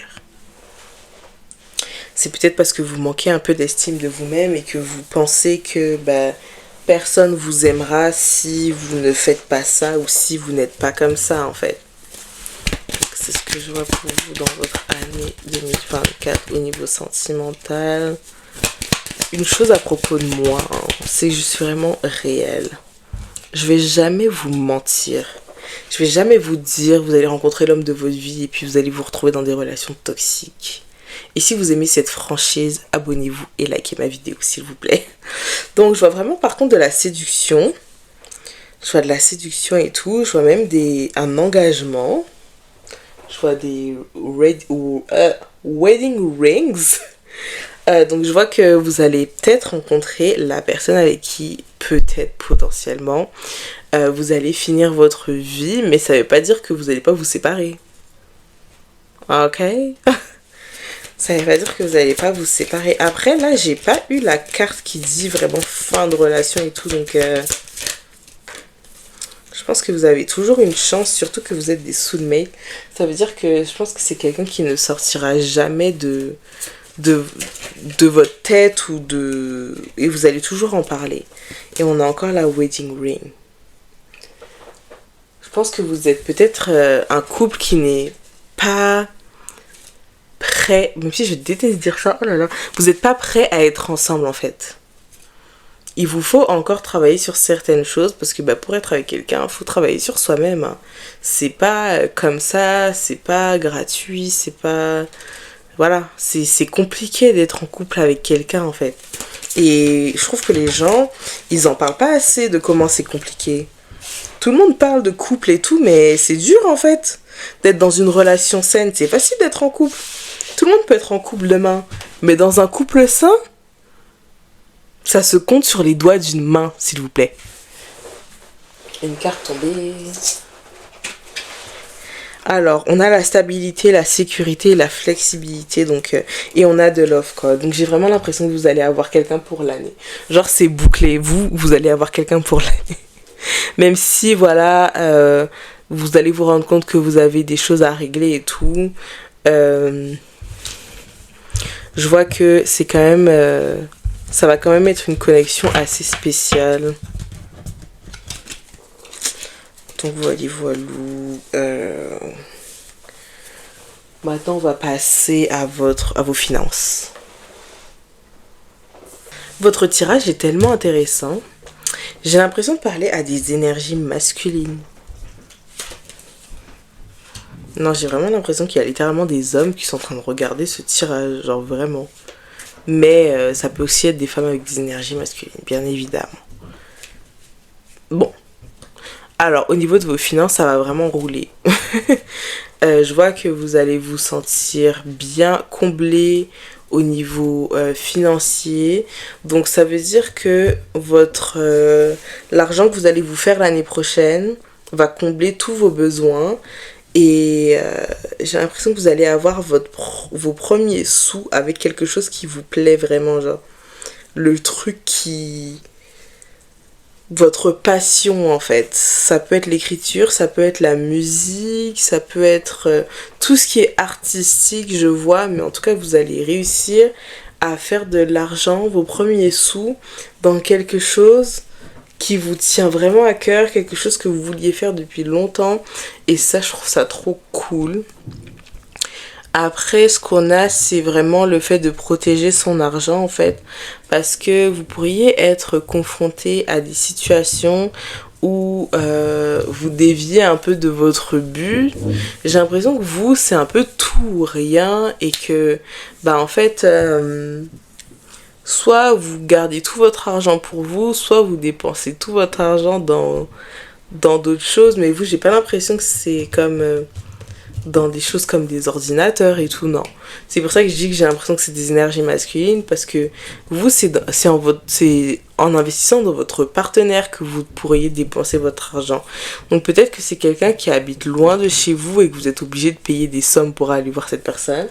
C'est peut-être parce que vous manquez un peu d'estime de vous-même et que vous pensez que personne vous aimera si vous ne faites pas ça ou si vous n'êtes pas comme ça, en fait. c'est ce que je vois pour vous dans votre année 2024 au niveau sentimental. Une chose à propos de moi, hein, c'est que je suis vraiment réelle. Je vais jamais vous mentir. Je vais jamais vous dire vous allez rencontrer l'homme de votre vie et puis vous allez vous retrouver dans des relations toxiques. Et si vous aimez cette franchise, abonnez-vous et likez ma vidéo s'il vous plaît. Donc je vois vraiment par contre de la séduction. Je vois de la séduction et tout. Je vois même un engagement. Je vois des wedding rings. Donc je vois que vous allez peut-être rencontrer la personne avec qui peut-être potentiellement vous allez finir votre vie, mais ça veut pas dire que vous n'allez pas vous séparer. Ok. Ça veut pas dire que vous n'allez pas vous séparer. Après là j'ai pas eu la carte qui dit vraiment fin de relation et tout, donc je pense que vous avez toujours une chance, surtout que vous êtes des soulmates. Ça veut dire que je pense que c'est quelqu'un qui ne sortira jamais de votre tête et vous allez toujours en parler. Et on a encore la wedding ring. Je pense que vous êtes peut-être un couple qui n'est pas prêt, même si je déteste dire ça, oh là là, vous n'êtes pas prêt à être ensemble en fait. Il vous faut encore travailler sur certaines choses parce que pour être avec quelqu'un, il faut travailler sur soi-même. Hein. C'est pas comme ça, c'est pas gratuit, c'est pas... Voilà, c'est compliqué d'être en couple avec quelqu'un en fait. Et je trouve que les gens, ils en parlent pas assez de comment c'est compliqué. Tout le monde parle de couple et tout, mais c'est dur en fait d'être dans une relation saine. C'est facile d'être en couple. Tout le monde peut être en couple demain. Mais dans un couple sain, ça se compte sur les doigts d'une main, s'il vous plaît. Une carte tombée. Alors, on a la stabilité, la sécurité, la flexibilité, donc et on a de l'offre, quoi. Donc j'ai vraiment l'impression que vous allez avoir quelqu'un pour l'année. Genre c'est bouclé, vous allez avoir quelqu'un pour l'année. Même si, voilà, vous allez vous rendre compte que vous avez des choses à régler et tout. Je vois que c'est quand même... ça va quand même être une connexion assez spéciale. Donc voilà. Maintenant, on va passer à vos finances. Votre tirage est tellement intéressant. J'ai l'impression de parler à des énergies masculines. Non, j'ai vraiment l'impression qu'il y a littéralement des hommes qui sont en train de regarder ce tirage, genre vraiment. Mais ça peut aussi être des femmes avec des énergies masculines, bien évidemment. Bon. Alors, au niveau de vos finances, ça va vraiment rouler. Je vois que vous allez vous sentir bien comblé au niveau financier. Donc, ça veut dire que l'argent que vous allez vous faire l'année prochaine va combler tous vos besoins. Et j'ai l'impression que vous allez avoir vos premiers sous avec quelque chose qui vous plaît vraiment, genre le truc votre passion en fait. Ça peut être l'écriture, ça peut être la musique, ça peut être tout ce qui est artistique, je vois, mais en tout cas vous allez réussir à faire de l'argent, vos premiers sous dans quelque chose qui vous tient vraiment à cœur, quelque chose que vous vouliez faire depuis longtemps, et ça je trouve ça trop cool. Après, ce qu'on a, c'est vraiment le fait de protéger son argent, en fait. Parce que vous pourriez être confronté à des situations où vous déviez un peu de votre but. J'ai l'impression que vous, c'est un peu tout ou rien. Et que, en fait, soit vous gardez tout votre argent pour vous, soit vous dépensez tout votre argent dans d'autres choses. Mais vous, j'ai pas l'impression que c'est comme... dans des choses comme des ordinateurs et tout, non. C'est pour ça que je dis que j'ai l'impression que c'est des énergies masculines, parce que vous, c'est en investissant dans votre partenaire que vous pourriez dépenser votre argent. Donc peut-être que c'est quelqu'un qui habite loin de chez vous et que vous êtes obligé de payer des sommes pour aller voir cette personne.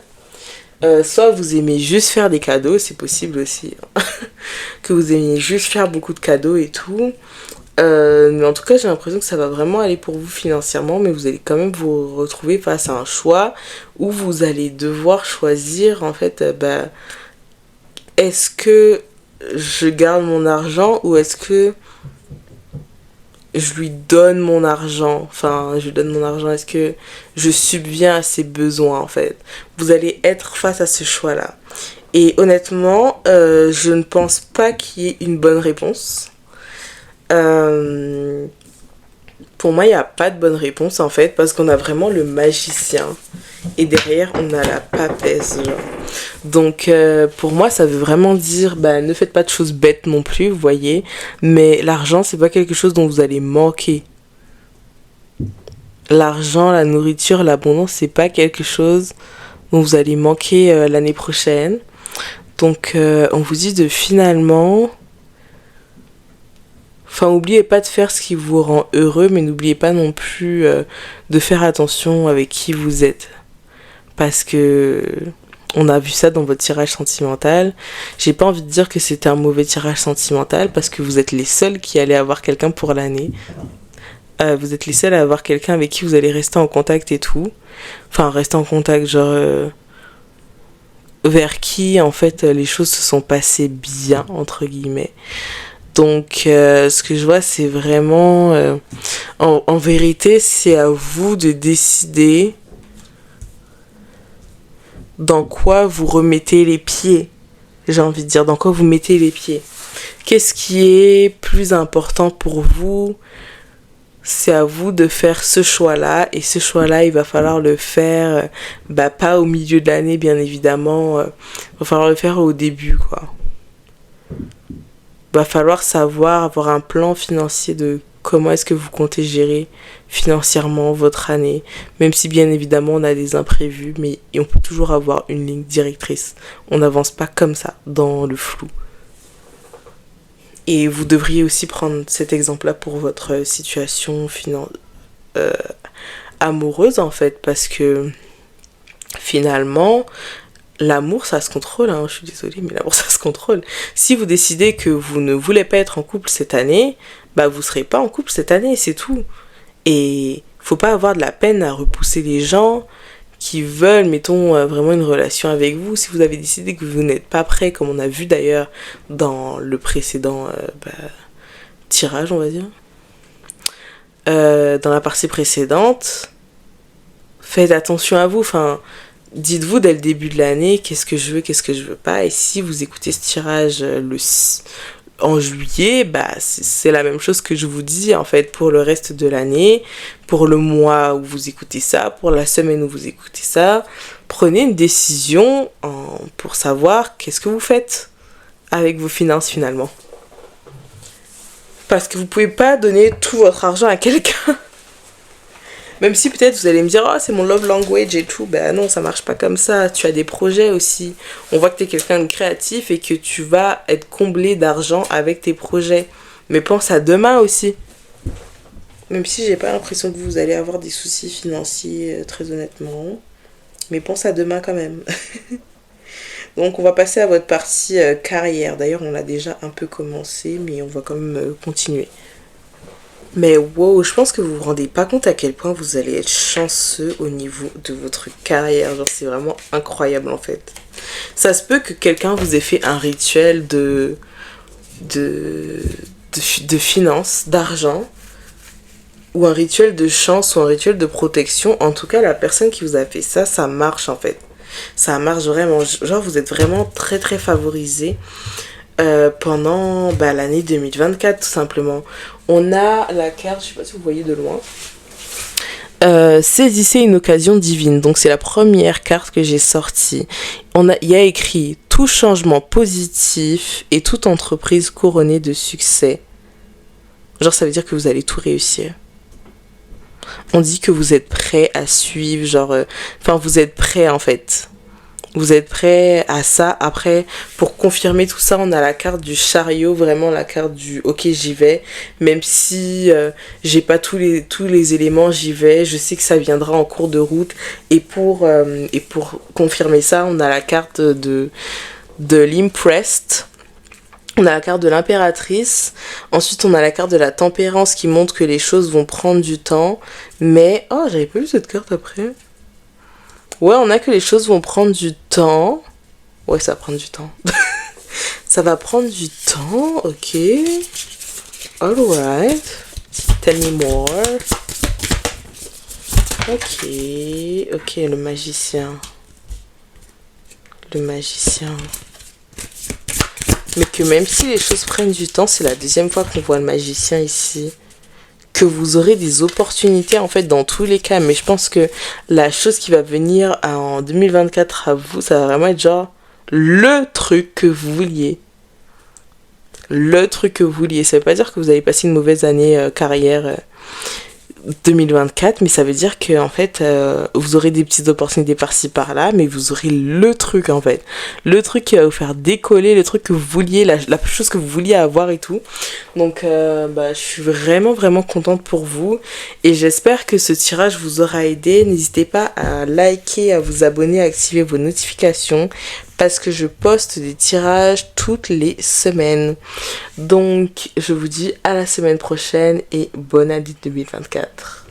Soit vous aimez juste faire des cadeaux, c'est possible aussi. Hein. Que vous aimez juste faire beaucoup de cadeaux et tout. Mais en tout cas, j'ai l'impression que ça va vraiment aller pour vous financièrement, mais vous allez quand même vous retrouver face à un choix où vous allez devoir choisir, en fait, est-ce que je garde mon argent ou est-ce que je lui donne mon argent. Enfin, je lui donne mon argent. Est-ce que je subviens à ses besoins, en fait? Vous allez être face à ce choix-là. Et honnêtement, je ne pense pas qu'il y ait une bonne réponse. Pour moi, il n'y a pas de bonne réponse, en fait, parce qu'on a vraiment le magicien. Et derrière, on a la papesse, genre. Donc, pour moi, ça veut vraiment dire, bah, ne faites pas de choses bêtes non plus, vous voyez. Mais l'argent, c'est pas quelque chose dont vous allez manquer. L'argent, la nourriture, l'abondance, c'est pas quelque chose dont vous allez manquer l'année prochaine. Donc, on vous dit de finalement... Enfin, n'oubliez pas de faire ce qui vous rend heureux, mais n'oubliez pas non plus de faire attention avec qui vous êtes. Parce que on a vu ça dans votre tirage sentimental. J'ai pas envie de dire que c'était un mauvais tirage sentimental, parce que vous êtes les seuls qui allaient avoir quelqu'un pour l'année. Vous êtes les seuls à avoir quelqu'un avec qui vous allez rester en contact et tout. Enfin, rester en contact, genre... vers qui, en fait, les choses se sont passées bien, entre guillemets. Donc, ce que je vois, c'est vraiment... en vérité, c'est à vous de décider dans quoi vous remettez les pieds. J'ai envie de dire, dans quoi vous mettez les pieds. Qu'est-ce qui est plus important pour vous? C'est à vous de faire ce choix-là. Et ce choix-là, il va falloir le faire, pas au milieu de l'année, bien évidemment. Il va falloir le faire au début, quoi. Va falloir savoir, avoir un plan financier de comment est-ce que vous comptez gérer financièrement votre année. Même si bien évidemment on a des imprévus, mais on peut toujours avoir une ligne directrice. On n'avance pas comme ça, dans le flou. Et vous devriez aussi prendre cet exemple-là pour votre situation amoureuse, en fait, parce que finalement... L'amour, ça se contrôle, hein. Je suis désolée, mais l'amour, ça se contrôle. Si vous décidez que vous ne voulez pas être en couple cette année, bah vous serez pas en couple cette année, c'est tout. Et faut pas avoir de la peine à repousser les gens qui veulent, mettons, vraiment une relation avec vous. Si vous avez décidé que vous n'êtes pas prêt, comme on a vu d'ailleurs dans le précédent tirage, on va dire, dans la partie précédente, faites attention à vous, enfin... Dites-vous dès le début de l'année qu'est-ce que je veux pas. Et si vous écoutez ce tirage en juillet, c'est la même chose que je vous dis en fait pour le reste de l'année, pour le mois où vous écoutez ça, pour la semaine où vous écoutez ça. Prenez une décision pour savoir qu'est-ce que vous faites avec vos finances finalement. Parce que vous pouvez pas donner tout votre argent à quelqu'un. Même si peut-être vous allez me dire, oh, c'est mon love language et tout. Ben non, ça marche pas comme ça. Tu as des projets aussi. On voit que tu es quelqu'un de créatif et que tu vas être comblé d'argent avec tes projets. Mais pense à demain aussi. Même si j'ai pas l'impression que vous allez avoir des soucis financiers, très honnêtement. Mais pense à demain quand même. Donc on va passer à votre partie carrière. D'ailleurs, on l'a déjà un peu commencé, mais on va quand même continuer. Mais wow, je pense que vous vous rendez pas compte à quel point vous allez être chanceux au niveau de votre carrière. Genre, c'est vraiment incroyable en fait. Ça se peut que quelqu'un vous ait fait un rituel de finances, d'argent, ou un rituel de chance, ou un rituel de protection. En tout cas, la personne qui vous a fait ça, ça marche en fait. Ça marche vraiment. Genre, vous êtes vraiment très très favorisé. Pendant l'année 2024 tout simplement. On a la carte, je sais pas si vous voyez de loin, saisissez une occasion divine. Donc c'est la première carte que j'ai sortie. Il y a écrit tout changement positif et toute entreprise couronnée de succès. Genre ça veut dire que vous allez tout réussir. On dit que vous êtes prêt à suivre, genre vous êtes prêt en fait. Vous êtes prêts à ça. Après, pour confirmer tout ça, on a la carte du chariot, vraiment la carte du ok, j'y vais. Même si j'ai pas tous les éléments, j'y vais. Je sais que ça viendra en cours de route. Et pour confirmer ça, on a la carte de l'Impressed. On a la carte de l'impératrice. Ensuite, on a la carte de la tempérance qui montre que les choses vont prendre du temps. Mais, oh, j'avais pas vu cette carte après. Ouais, on a que les choses vont prendre du temps. Ouais, ça va prendre du temps. Ça va prendre du temps, ok. Alright. Tell me more. Ok, ok, le magicien. Le magicien. Mais que même si les choses prennent du temps, c'est la deuxième fois qu'on voit le magicien ici. Que vous aurez des opportunités en fait dans tous les cas. Mais je pense que la chose qui va venir en 2024 à vous, ça va vraiment être genre le truc que vous vouliez. Le truc que vous vouliez. Ça veut pas dire que vous allez passer une mauvaise année carrière 2024, mais ça veut dire que en fait vous aurez des petites opportunités par-ci par-là, mais vous aurez le truc en fait, le truc qui va vous faire décoller, le truc que vous vouliez, la chose que vous vouliez avoir et tout. Donc je suis vraiment vraiment contente pour vous et j'espère que ce tirage vous aura aidé. N'hésitez pas à liker, à vous abonner, à activer vos notifications parce que je poste des tirages toutes les semaines. Donc, je vous dis à la semaine prochaine et bonne année 2024.